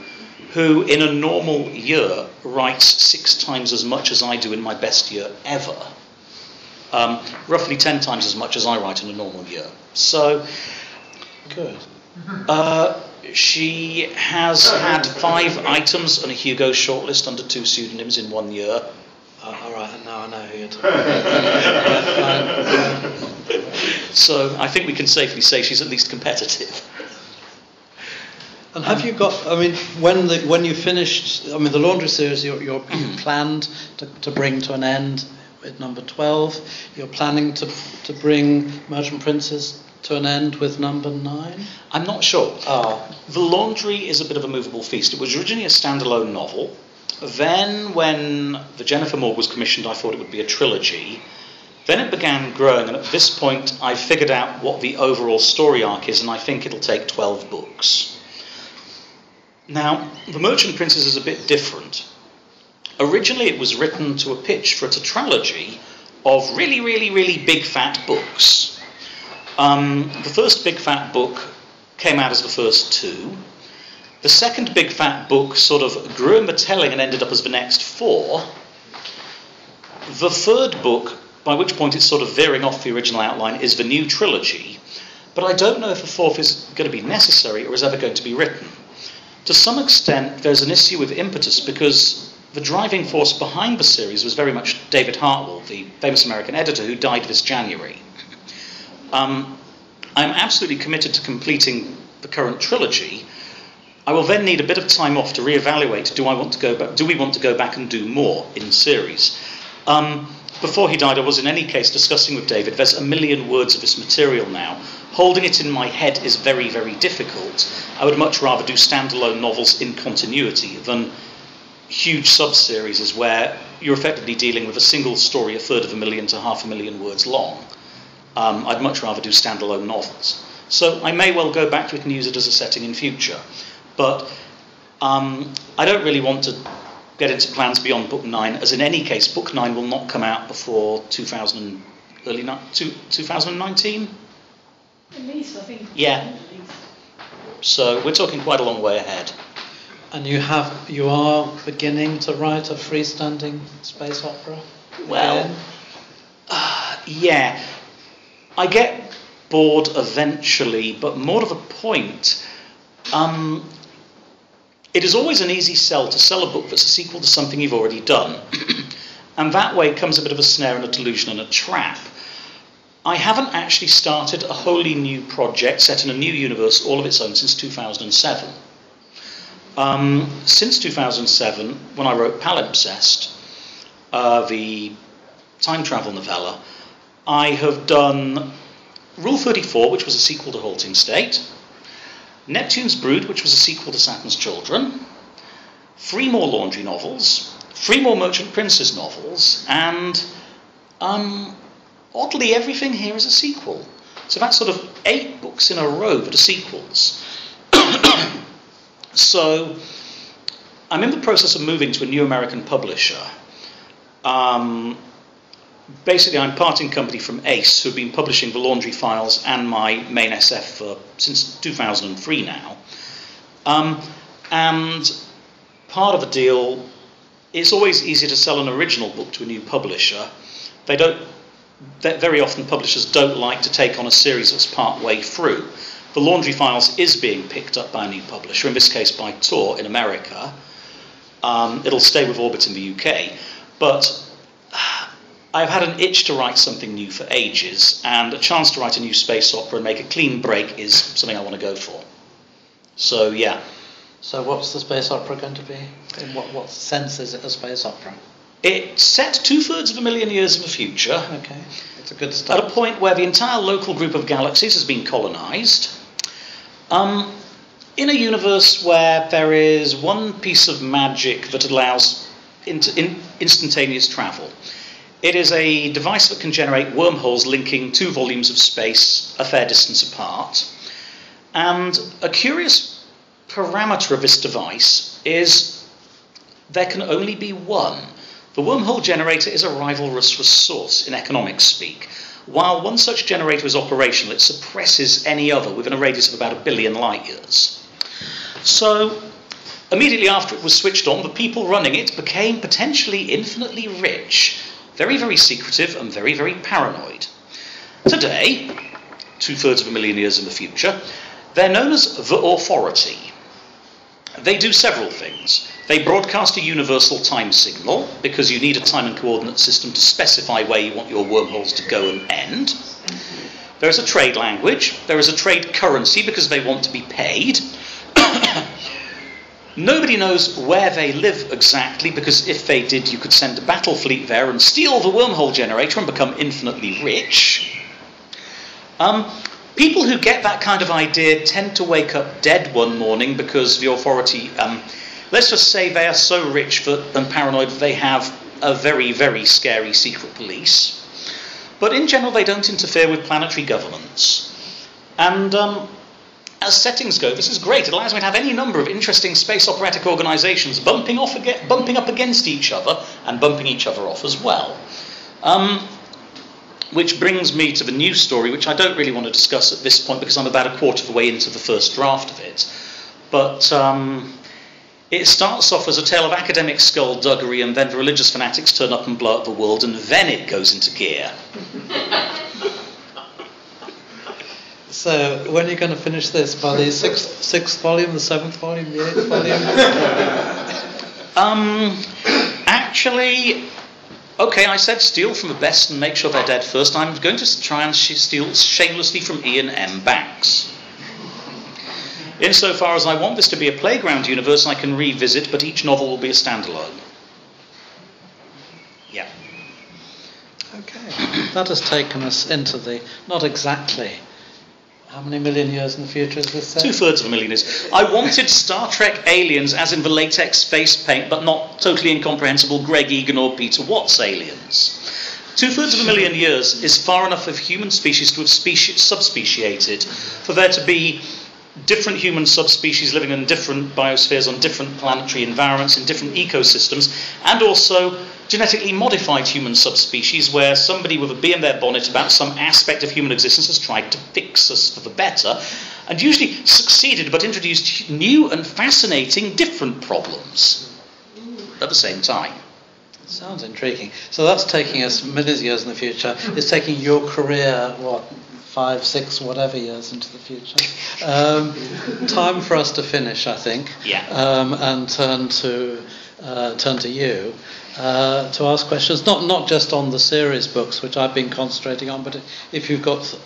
who, in a normal year, writes 6 times as much as I do in my best year ever. Roughly 10 times as much as I write in a normal year. So, good. She has had 5 items on a Hugo shortlist under 2 pseudonyms in 1 year. All right, and now I know who you're talking about. So I think we can safely say she's at least competitive. And have you got? I mean, when you finished, I mean, the Laundry series, you're planned to bring to an end with number 12. You're planning to bring Merchant Princes to an end with number 9. I'm not sure. Oh. The Laundry is a bit of a movable feast. It was originally a standalone novel. Then, when the Jennifer Moore was commissioned, I thought it would be a trilogy. Then it began growing, and at this point, I figured out what the overall story arc is, and I think it'll take 12 books. Now, The Merchant Princes is a bit different. Originally, it was written to a pitch for a tetralogy of really, really, really big fat books. The first big fat book came out as the first 2. The second big fat book sort of grew in the telling and ended up as the next 4. The third book, by which point it's sort of veering off the original outline, is the new trilogy. But I don't know if a 4th is going to be necessary or is ever going to be written. To some extent, there's an issue with impetus because the driving force behind the series was very much David Hartwell, the famous American editor who died this January. I'm absolutely committed to completing the current trilogy. I will then need a bit of time off to reevaluate. Do we want to go back and do more in series? Before he died, I was in any case discussing with David, there's 1 million words of this material now. Holding it in my head is very, very difficult. I would much rather do standalone novels in continuity than huge sub-series where you're effectively dealing with a single story 1/3 to 500,000 words long. I'd much rather do standalone novels. So I may well go back to it and use it as a setting in future. But I don't really want to get into plans beyond Book 9, as in any case, Book 9 will not come out before 2019? At least, I think. Yeah. So we're talking quite a long way ahead. And you are beginning to write a freestanding space opera? Well, yeah. I get bored eventually, but more to the point, it is always an easy sell to sell a book that's a sequel to something you've already done. And that way comes a bit of a snare and a delusion and a trap. I haven't actually started a wholly new project set in a new universe all of its own since 2007. Since 2007, when I wrote Palimpsest, the time travel novella, I have done Rule 34, which was a sequel to Halting State, Neptune's Brood, which was a sequel to Saturn's Children, 3 more Laundry novels, 3 more Merchant Princes novels, and oddly, everything here is a sequel. So that's sort of 8 books in a row that are sequels. So I'm in the process of moving to a new American publisher. Basically, I'm parting company from Ace, who've been publishing the Laundry Files and my main SF since 2003 now. And part of the deal, it's always easier to sell an original book to a new publisher. Very often publishers don't like to take on a series that's part way through. The Laundry Files is being picked up by a new publisher, in this case by Tor in America. It'll stay with Orbit in the UK, but I've had an itch to write something new for ages, and a chance to write a new space opera and make a clean break is something I want to go for. So, yeah. So what's the space opera going to be? In what sense is it a space opera? It's set 2/3 of a million years in the future. Okay, that's a good start. At a point where the entire local group of galaxies has been colonised. In a universe where there is one piece of magic that allows instantaneous travel. It is a device that can generate wormholes linking 2 volumes of space a fair distance apart. And a curious parameter of this device is there can only be one. The wormhole generator is a rivalrous resource in economics speak. While one such generator is operational, it suppresses any other within a radius of about 1 billion light years. So, immediately after it was switched on, the people running it became potentially infinitely rich, very, very secretive and very, very paranoid. Today, 2/3 of a million years in the future, they're known as the Authority. They do several things. They broadcast a universal time signal, because you need a time and coordinate system to specify where you want your wormholes to go and end. There is a trade language. There is a trade currency, because they want to be paid. Nobody knows where they live exactly, because if they did, you could send a battle fleet there and steal the wormhole generator and become infinitely rich. People who get that kind of idea tend to wake up dead one morning because the Authority, let's just say they are so rich and paranoid that they have a very, very scary secret police. But in general, they don't interfere with planetary governments. And as settings go, this is great. It allows me to have any number of interesting space operatic organisations bumping up against each other and bumping each other off as well. Which brings me to the news story, which I don't really want to discuss at this point because I'm about a quarter of the way into the first draft of it. But it starts off as a tale of academic skullduggery, and then the religious fanatics turn up and blow up the world, and then it goes into gear. So, when are you going to finish this? By the sixth volume, the 7th volume, the 8th volume? Actually, okay, I said steal from the best and make sure they're dead first. I'm going to try and steal shamelessly from Ian M. Banks. Insofar as I want this to be a playground universe I can revisit, but each novel will be a standalone. Yeah. Okay. That has taken us into the, not exactly, how many million years in the future is this set? 2/3 of a million years. I wanted Star Trek aliens as in the latex face paint, but not totally incomprehensible Greg Egan or Peter Watts aliens. 2/3 of a million years is far enough of human species to have subspeciated, for there to be different human subspecies living in different biospheres on different planetary environments in different ecosystems, and also genetically modified human subspecies where somebody with a bee in their bonnet about some aspect of human existence has tried to fix us for the better, and usually succeeded but introduced new and fascinating different problems at the same time. Sounds intriguing. So that's taking us millions of years in the future. It's taking your career, what, 5, 6, whatever years into the future. Time for us to finish, I think. Yeah. And turn to you to ask questions, not just on the series books, which I've been concentrating on, but if you've got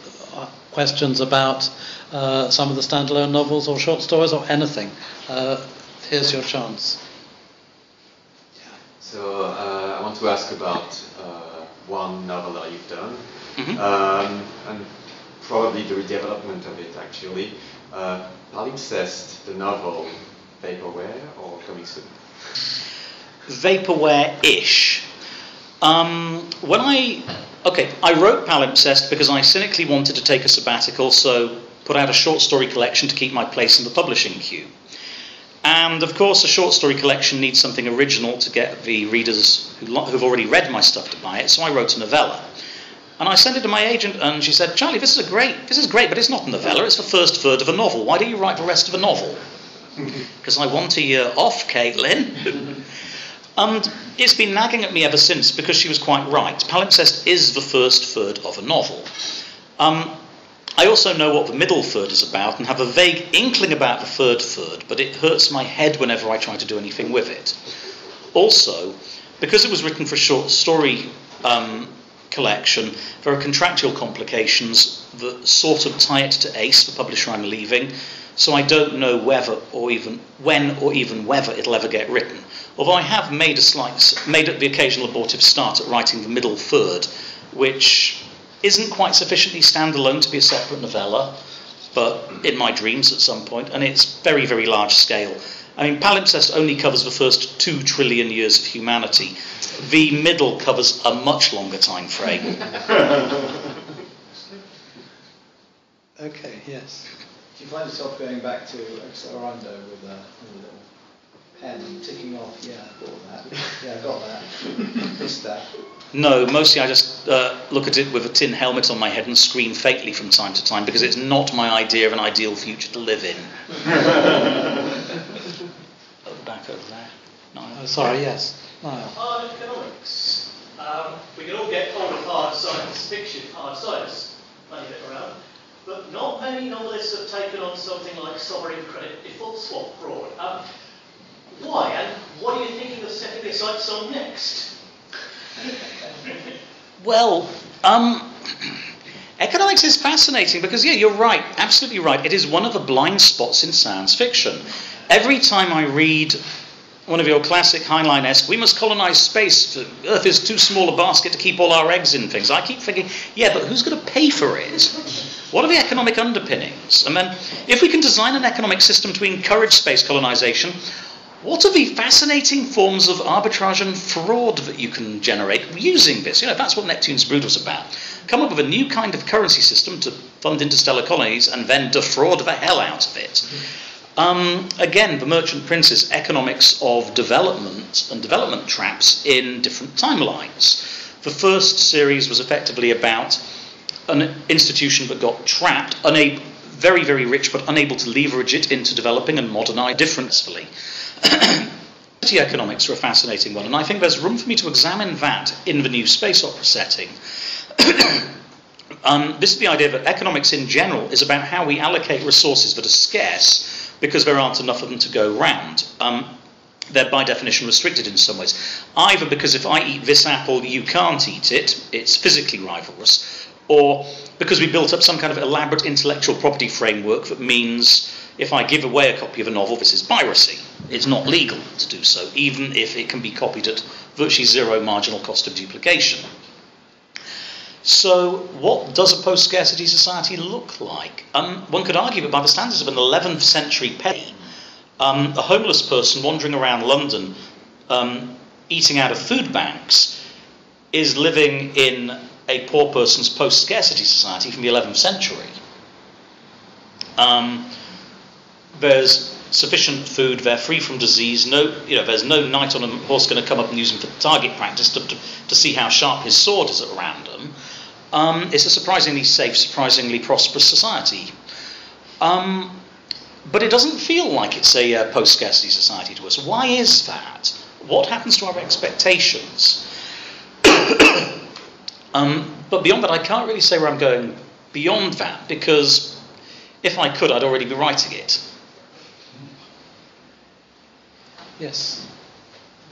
questions about some of the standalone novels or short stories or anything, here's your chance. So I want to ask about one novel that you've done, and probably the redevelopment of it actually. Palimpsest, the novel, vaporware or coming soon? Vaporware-ish. I wrote Palimpsest because I cynically wanted to take a sabbatical, so put out a short story collection to keep my place in the publishing queue. And of course, a short story collection needs something original to get the readers who've already read my stuff to buy it, so I wrote a novella. And I sent it to my agent, and she said, "Charlie, this is great, but it's not a novella, it's the first third of a novel. Why don't you write the rest of a novel?" Because I want a year off, Caitlin. And it's been nagging at me ever since, because she was quite right. Palimpsest is the first third of a novel. I also know what the middle third is about and have a vague inkling about the third third, but it hurts my head whenever I try to do anything with it. Also, because it was written for a short story collection, there are contractual complications that sort of tie it to Ace, the publisher I'm leaving, so I don't know whether or even when or even whether it'll ever get written. Although I have made the occasional abortive start at writing the middle third, which isn't quite sufficiently standalone to be a separate novella, but in my dreams at some point, and it's very, very large scale. I mean, Palimpsest only covers the first 2 trillion years of humanity. The middle covers a much longer time frame. Okay, yes. Do you find yourself going back to Accelerando with a little pen and ticking off, yeah, got that, yeah, got that, missed that? No, mostly I just look at it with a tin helmet on my head and scream faintly from time to time, because it's not my idea of an ideal future to live in. Back over there. Oh, sorry, yes. Niall. Hard economics. We can all get hold of hard science fiction, hard science, playing it around, but not many novelists have taken on something like sovereign credit default swap fraud. Why, and what are you thinking of setting your sights on next? Well, economics is fascinating because, yeah, you're right, absolutely right. It is one of the blind spots in science fiction. Every time I read one of your classic Heinlein-esque, we must colonize space, Earth is too small a basket to keep all our eggs in things, I keep thinking, yeah, but who's going to pay for it? What are the economic underpinnings? And then, if we can design an economic system to encourage space colonization, what are the fascinating forms of arbitrage and fraud that you can generate using this? You know, that's what Neptune's Brood was about. Come up with a new kind of currency system to fund interstellar colonies and then defraud the hell out of it. Again, The Merchant Prince's economics of development and development traps in different timelines. The first series was effectively about an institution that got trapped, very, very rich, but unable to leverage it into developing and modernising differently. City economics are a fascinating one, and I think there's room for me to examine that in the new space opera setting. This is the idea that economics in general is about how we allocate resources that are scarce because there aren't enough of them to go round. They're by definition restricted in some ways. Either because if I eat this apple, you can't eat it, it's physically rivalrous, or because we built up some kind of elaborate intellectual property framework that means if I give away a copy of a novel, this is piracy. It's not legal to do so, even if it can be copied at virtually zero marginal cost of duplication. So what does a post-scarcity society look like? One could argue that by the standards of an 11th century penny, a homeless person wandering around London eating out of food banks is living in a poor person's post-scarcity society from the 11th century. There's sufficient food, they're free from disease, there's no knight on a horse going to come up and use him for target practice to see how sharp his sword is at random. It's a surprisingly safe, surprisingly prosperous society. But it doesn't feel like it's a post-scarcity society to us. Why is that? What happens to our expectations? But beyond that, I can't really say where I'm going beyond that, because if I could, I'd already be writing it. Yes.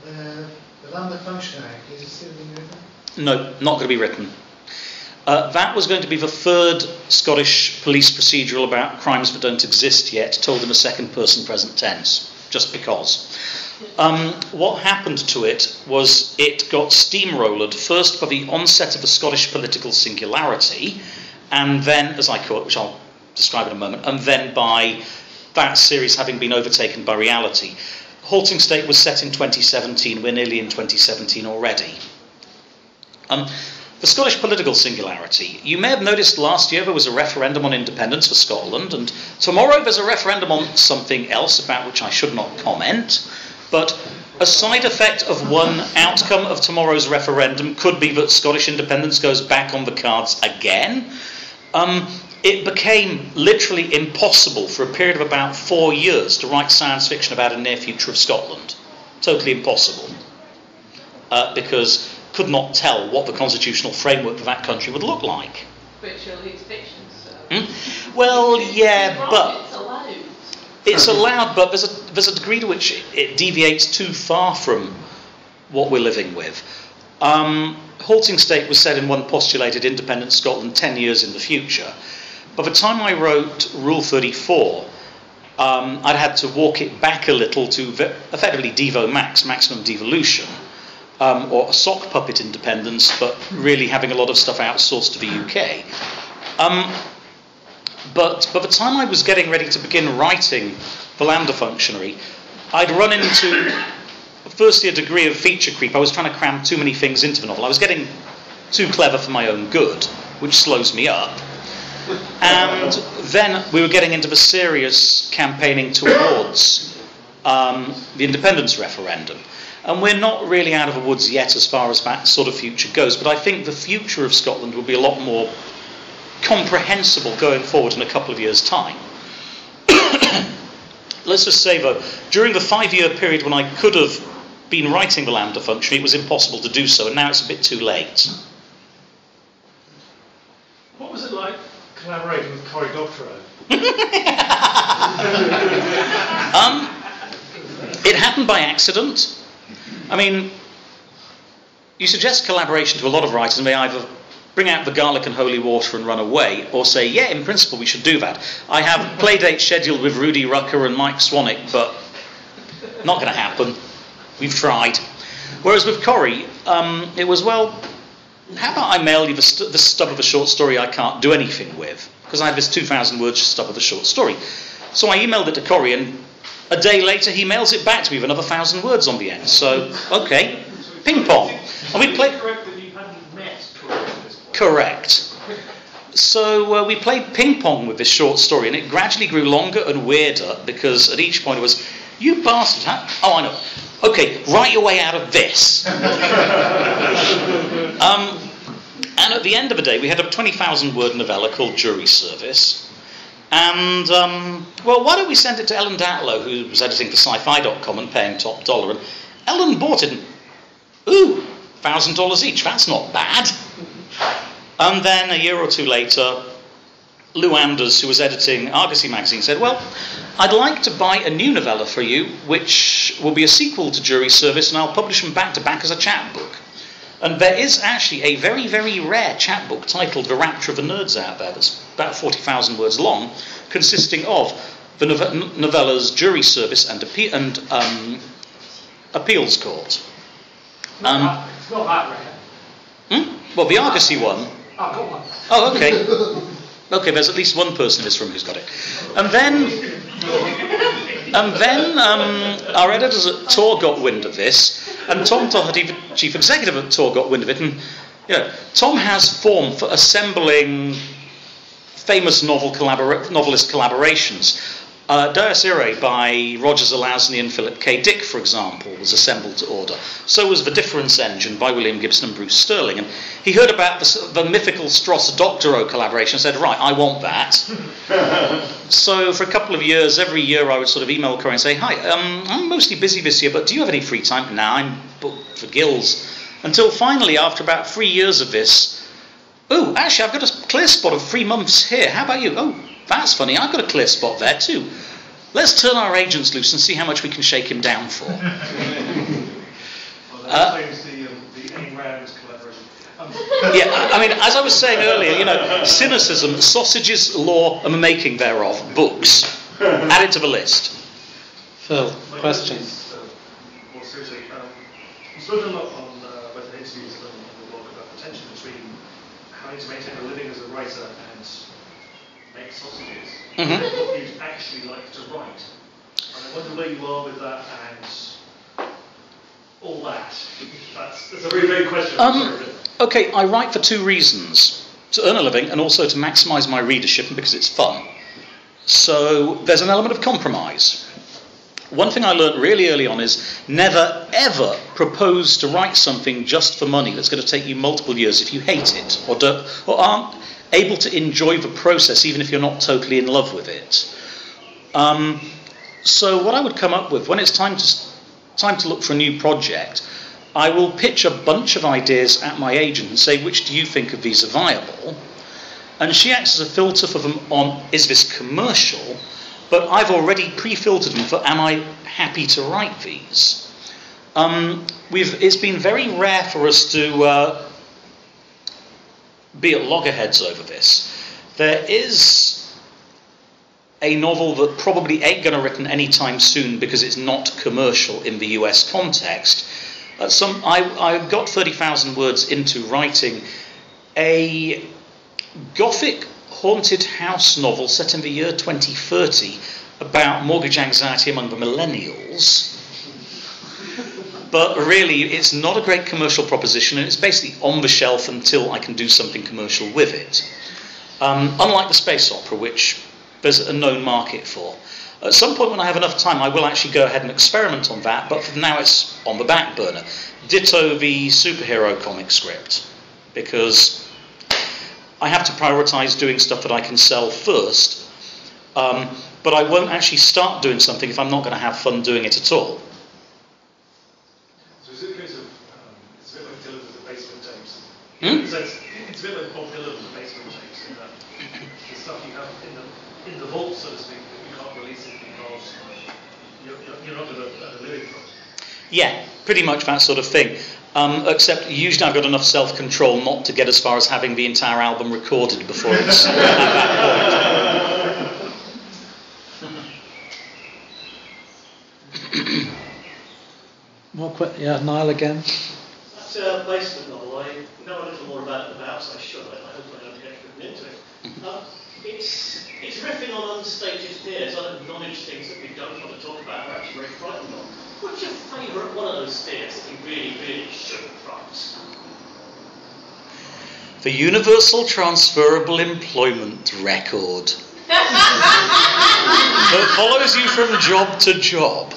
The Lambda Function Act, is it still being written? No, not going to be written. That was going to be the third Scottish police procedural about crimes that don't exist yet, told in a second-person present tense, just because. What happened to it was it got steamrolled first by the onset of the Scottish political singularity, and then, as I call it, which I'll describe in a moment, and then by that series having been overtaken by reality. Halting State was set in 2017, we're nearly in 2017 already. The Scottish political singularity. You may have noticed last year there was a referendum on independence for Scotland, and tomorrow there's a referendum on something else about which I should not comment. But a side effect of one outcome of tomorrow's referendum could be that Scottish independence goes back on the cards again. It became literally impossible for a period of about 4 years to write science fiction about a near future of Scotland. Totally impossible. Because could not tell what the constitutional framework of that country would look like. But surely it's fiction, so... Well, yeah, but... It's allowed. It's allowed, but there's a degree to which it deviates too far from what we're living with. Halting State was set in one postulated independent Scotland 10 years in the future. By the time I wrote Rule 34, I'd had to walk it back a little to effectively Devo Max, maximum devolution. Or a sock puppet independence, but really having a lot of stuff outsourced to the UK. But by the time I was getting ready to begin writing The Lambda Functionary, I'd run into, firstly, a degree of feature creep. I was trying to cram too many things into the novel. I was getting too clever for my own good, which slows me up. And then we were getting into the serious campaigning towards the independence referendum. And we're not really out of the woods yet as far as that sort of future goes, but I think the future of Scotland will be a lot more comprehensible going forward in a couple of years' time. Let's just say, though, during the 5-year period when I could have been writing the Lambda Function, it was impossible to do so, and now it's a bit too late. What was it like collaborating with Cory Doctorow? It happened by accident. I mean, you suggest collaboration to a lot of writers, and they either bring out the garlic and holy water and run away, or say, yeah, in principle, we should do that. I have playdates scheduled with Rudy Rucker and Mike Swanwick, but not going to happen. We've tried. Whereas with Cory, it was, well, how about I mail you the stub of a short story I can't do anything with? Because I have this 2,000-word stub of a short story. So I emailed it to Cory, and a day later, he mails it back to me with another 1,000 words on the end. So, okay, ping pong. And we played. Correct that you hadn't met Cory at this point. Correct. So we played ping pong with this short story, and it gradually grew longer and weirder because at each point it was, "You bastard! Huh? Oh, I know. Okay, write your way out of this." And at the end of the day, we had a 20,000-word novella called Jury Service. And, well, why don't we send it to Ellen Datlow, who was editing for sci-fi.com and paying top dollar. And Ellen bought it, and, ooh, $1,000 each, that's not bad. And then a year or two later, Lou Anders, who was editing Argosy magazine, said, well, I'd like to buy a new novella for you, which will be a sequel to Jury Service, and I'll publish them back to back as a chapbook. And there is actually a very, very rare chapbook titled The Rapture of the Nerds out there that's about 40,000 words long, consisting of the novellas Jury Service and Appeals Court. It's not that rare. Well, the Argosy one. I've got one. Oh, okay. Okay, there's at least one person in this room who's got it. And then our editors at Tor got wind of this, and Tom Doherty, the chief executive at Tor, got wind of it. And you know, Tom has form for assembling famous novelist collaborations. Dies Irae by Roger Zelazny and Philip K. Dick, for example, was assembled to order. So was The Difference Engine by William Gibson and Bruce Sterling. And he heard about the mythical Stross-Doctorow collaboration and said, right, I want that. So for a couple of years, every year I would sort of email Cory and say, hi, I'm mostly busy this year, but do you have any free time? No, I'm booked for gills. Until finally, after about 3 years of this, Oh, actually, I've got a clear spot of 3 months here. How about you? Oh, that's funny. I've got a clear spot there too. Let's turn our agents loose and see how much we can shake him down for. Well, that explains the Ayn Rand collaboration. Yeah, I mean, as I was saying earlier, you know, cynicism, sausages, law, and the making thereof, books. Add it to the list. Phil, My questions? is, more seriously, you've spoken a lot on both the interviews and the blog about the tension between having to maintain a living as a writer and make sausages. Mm-hmm. What you'd actually like to write. And I wonder where you are with that and all that. That's a very vague question. Okay, I write for 2 reasons. To earn a living and also to maximise my readership and because it's fun. So there's an element of compromise. One thing I learnt really early on is never ever propose to write something just for money that's going to take you multiple years if you hate it or aren't able to enjoy the process even if you're not totally in love with it. So what I would come up with when it's time to look for a new project, I will pitch a bunch of ideas at my agent and say, which do you think of these are viable? And she acts as a filter for them on, is this commercial? But I've already pre-filtered them for, am I happy to write these? It's been very rare for us to be at loggerheads over this. There is a novel that probably ain't going to be written anytime soon because it's not commercial in the US context. I got 30,000 words into writing a Gothic haunted house novel set in the year 2030 about mortgage anxiety among the millennials. But really, it's not a great commercial proposition, and it's basically on the shelf until I can do something commercial with it. Unlike the space opera, which there's a known market for. At some point when I have enough time, I will actually go ahead and experiment on that, but for now it's on the back burner. Ditto the superhero comic script, because I have to prioritise doing stuff that I can sell first, but I won't actually start doing something if I'm not going to have fun doing it at all. So is it a case of, it's a bit like Dylan with the basement tapes? Hmm? So it's a bit like Bob Dylan with the basement tapes, in that the stuff you have in the vault, so to speak, that you can't release it because you're not going to earn a living from it. Yeah, pretty much that sort of thing. Except usually I've got enough self-control not to get as far as having the entire album recorded before it's at that point. Niall again. That basement novel, I know a little more about it than perhaps I should. I hope I don't get written into it. It's riffing on unstated fears, unacknowledged things that we don't want to talk about or actually very frightened of. What's your favourite one of those fears that you really, really shouldn't write? The Universal Transferable Employment Record. That follows you from job to job.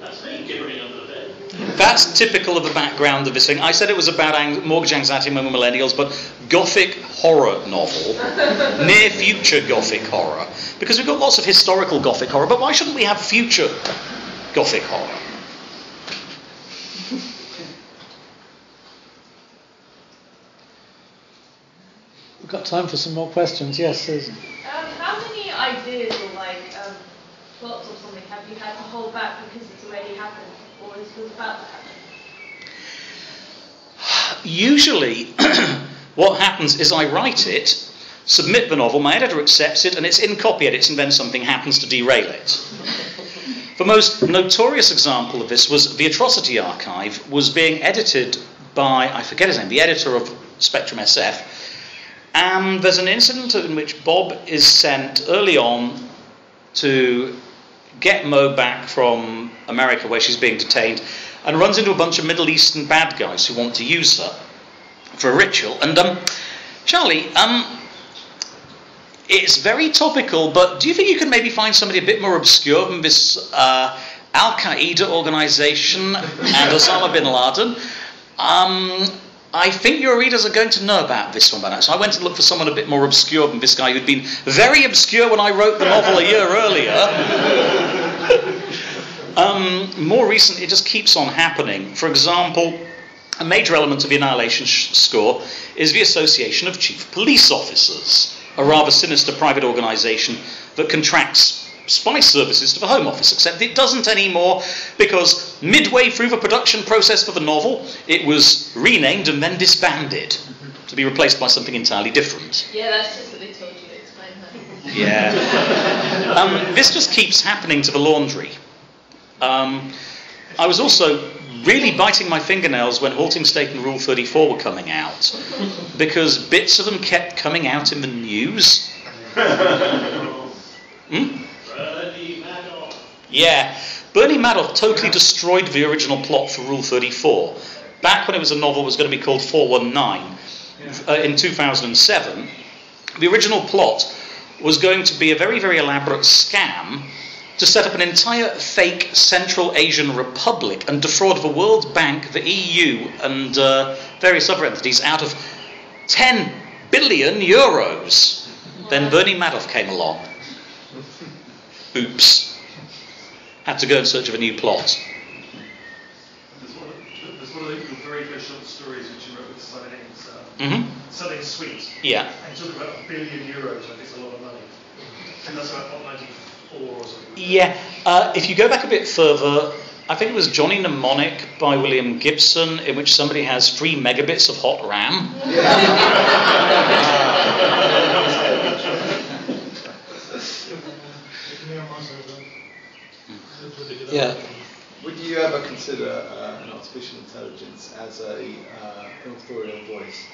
That's me gibbering under the bed. That's typical of the background of this thing. I said it was about mortgage anxiety among millennials, but Gothic horror novel, near future Gothic horror, because we've got lots of historical Gothic horror, but why shouldn't we have future Gothic horror? We've got time for some more questions. Yes, Susan. How many ideas or plots or something have you had to hold back because it's already happened or is about to happen? Usually, what happens is I write it, submit the novel, my editor accepts it, and it's in copy edits, and then something happens to derail it. The most notorious example of this was The Atrocity Archive was being edited by, I forget his name, the editor of Spectrum SF, and there's an incident in which Bob is sent early on to get Mo back from America where she's being detained, and runs into a bunch of Middle Eastern bad guys who want to use her for a ritual. And Charlie, it's very topical, but do you think you can maybe find somebody a bit more obscure than this Al-Qaeda organisation and Osama bin Laden? I think your readers are going to know about this one by now. So I went to look for someone a bit more obscure than this guy who'd been very obscure when I wrote the novel a year earlier. More recently, it just keeps on happening. For example, a major element of the Annihilation score is the association of chief police officers, a rather sinister private organisation that contracts spy services to the Home Office, except it doesn't anymore because midway through the production process for the novel, it was renamed and then disbanded to be replaced by something entirely different. Yeah, that's just what they told you to explain that. Yeah. This just keeps happening to the laundry. I was also really biting my fingernails when Halting State and Rule 34 were coming out, because bits of them kept coming out in the news. Bernie Madoff. Yeah, Bernie Madoff totally destroyed the original plot for Rule 34. Back when it was a novel, it was going to be called 419 in 2007. The original plot was going to be a very, very elaborate scam to set up an entire fake Central Asian republic and defraud the World Bank, the EU, and various other entities out of 10 billion euros. Then Bernie Madoff came along. Oops. Had to go in search of a new plot. There's one of the very first short stories which you wrote with Simon Ames, Something Sweet. Yeah. And you talk about €1 billion, I think it's a lot of money. And that's about 94 or something. Yeah. If you go back a bit further, I think it was Johnny Mnemonic by William Gibson, in which somebody has 3 megabits of hot RAM. Yeah. Would you ever consider an artificial intelligence as an authorial voice?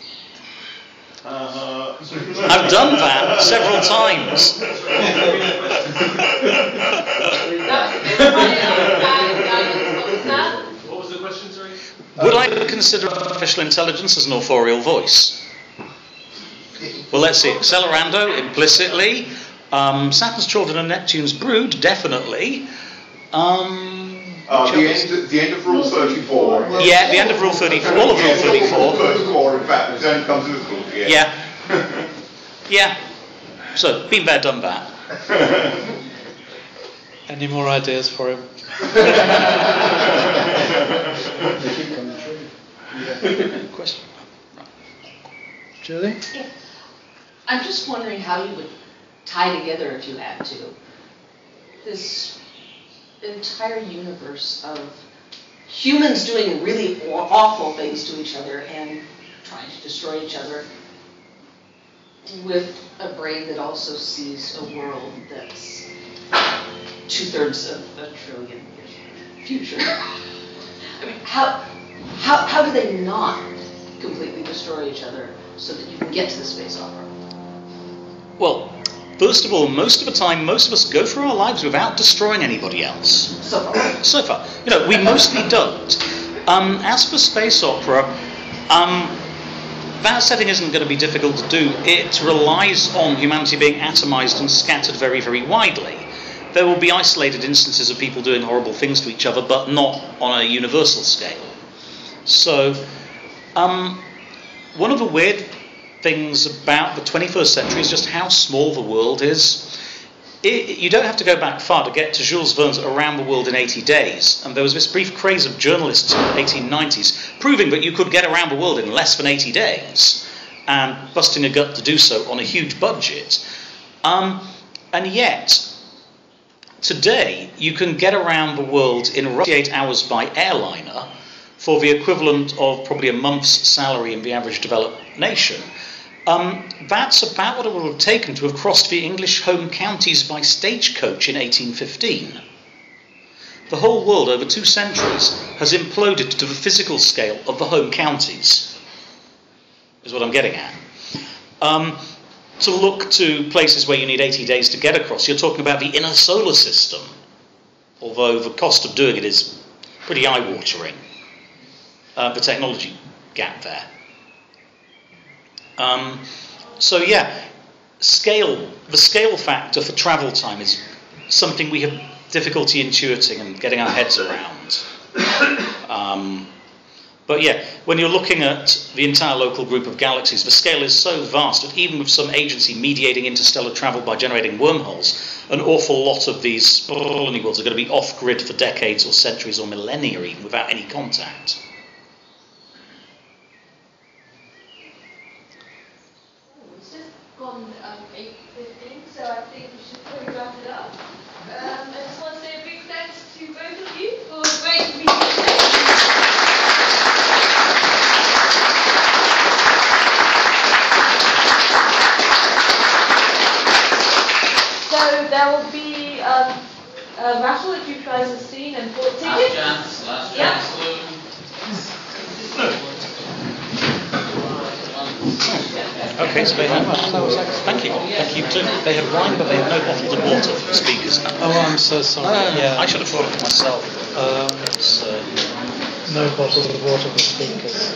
I've done that several times. What was the question, sorry? Would I ever consider artificial intelligence as an authorial voice? Well, let's see. Accelerando, implicitly. Saturn's Children and Neptune's Brood, definitely. The end of Rule 34. Yeah, the end of Rule 34. All of Rule 34. Rule 34, in fact, it only comes to this book again. Yeah. Yeah. So, been there, done that. Any more ideas for him? They keep coming true. Question? Julie? Yeah. I'm just wondering how you would tie together, if you had to, this entire universe of humans doing really awful things to each other and trying to destroy each other with a brain that also sees a world that's 2/3 of a trillion years in the future. I mean, how do they not completely destroy each other so that you can get to the space opera? Well, first of all, most of the time, most of us go through our lives without destroying anybody else. So far. You know, we mostly don't. As for space opera, that setting isn't going to be difficult to do. It relies on humanity being atomized and scattered very, very widely. There will be isolated instances of people doing horrible things to each other, but not on a universal scale. So, one of the weird things about the 21st century is just how small the world is. You don't have to go back far to get to Jules Verne's Around the World in 80 Days, and there was this brief craze of journalists in the 1890s proving that you could get around the world in less than 80 days, and busting a gut to do so on a huge budget. And yet, today, you can get around the world in roughly 8 hours by airliner for the equivalent of probably a month's salary in the average developed nation. That's about what it would have taken to have crossed the English home counties by stagecoach in 1815. The whole world over 2 centuries has imploded to the physical scale of the home counties, is what I'm getting at. To look to places where you need 80 days to get across, you're talking about the inner solar system, although the cost of doing it is pretty eye-watering. The technology gap there. So yeah, the scale factor for travel time is something we have difficulty intuiting and getting our heads around. But yeah, when you're looking at the entire local group of galaxies, the scale is so vast that even with some agency mediating interstellar travel by generating wormholes, an awful lot of these colony worlds are going to be off-grid for decades or centuries or millennia even without any contact. It's just gone 8:15, so I think we should probably wrap it up. I just want to say a big thanks to both of you for a great meeting. So there will be a raffle if you guys have seen and bought tickets. Last chance. Okay, so they have. Thank you too. They have wine, but they have no bottles of water for the speakers. Oh, I'm so sorry. I should have thought of it myself. No bottles of water for speakers.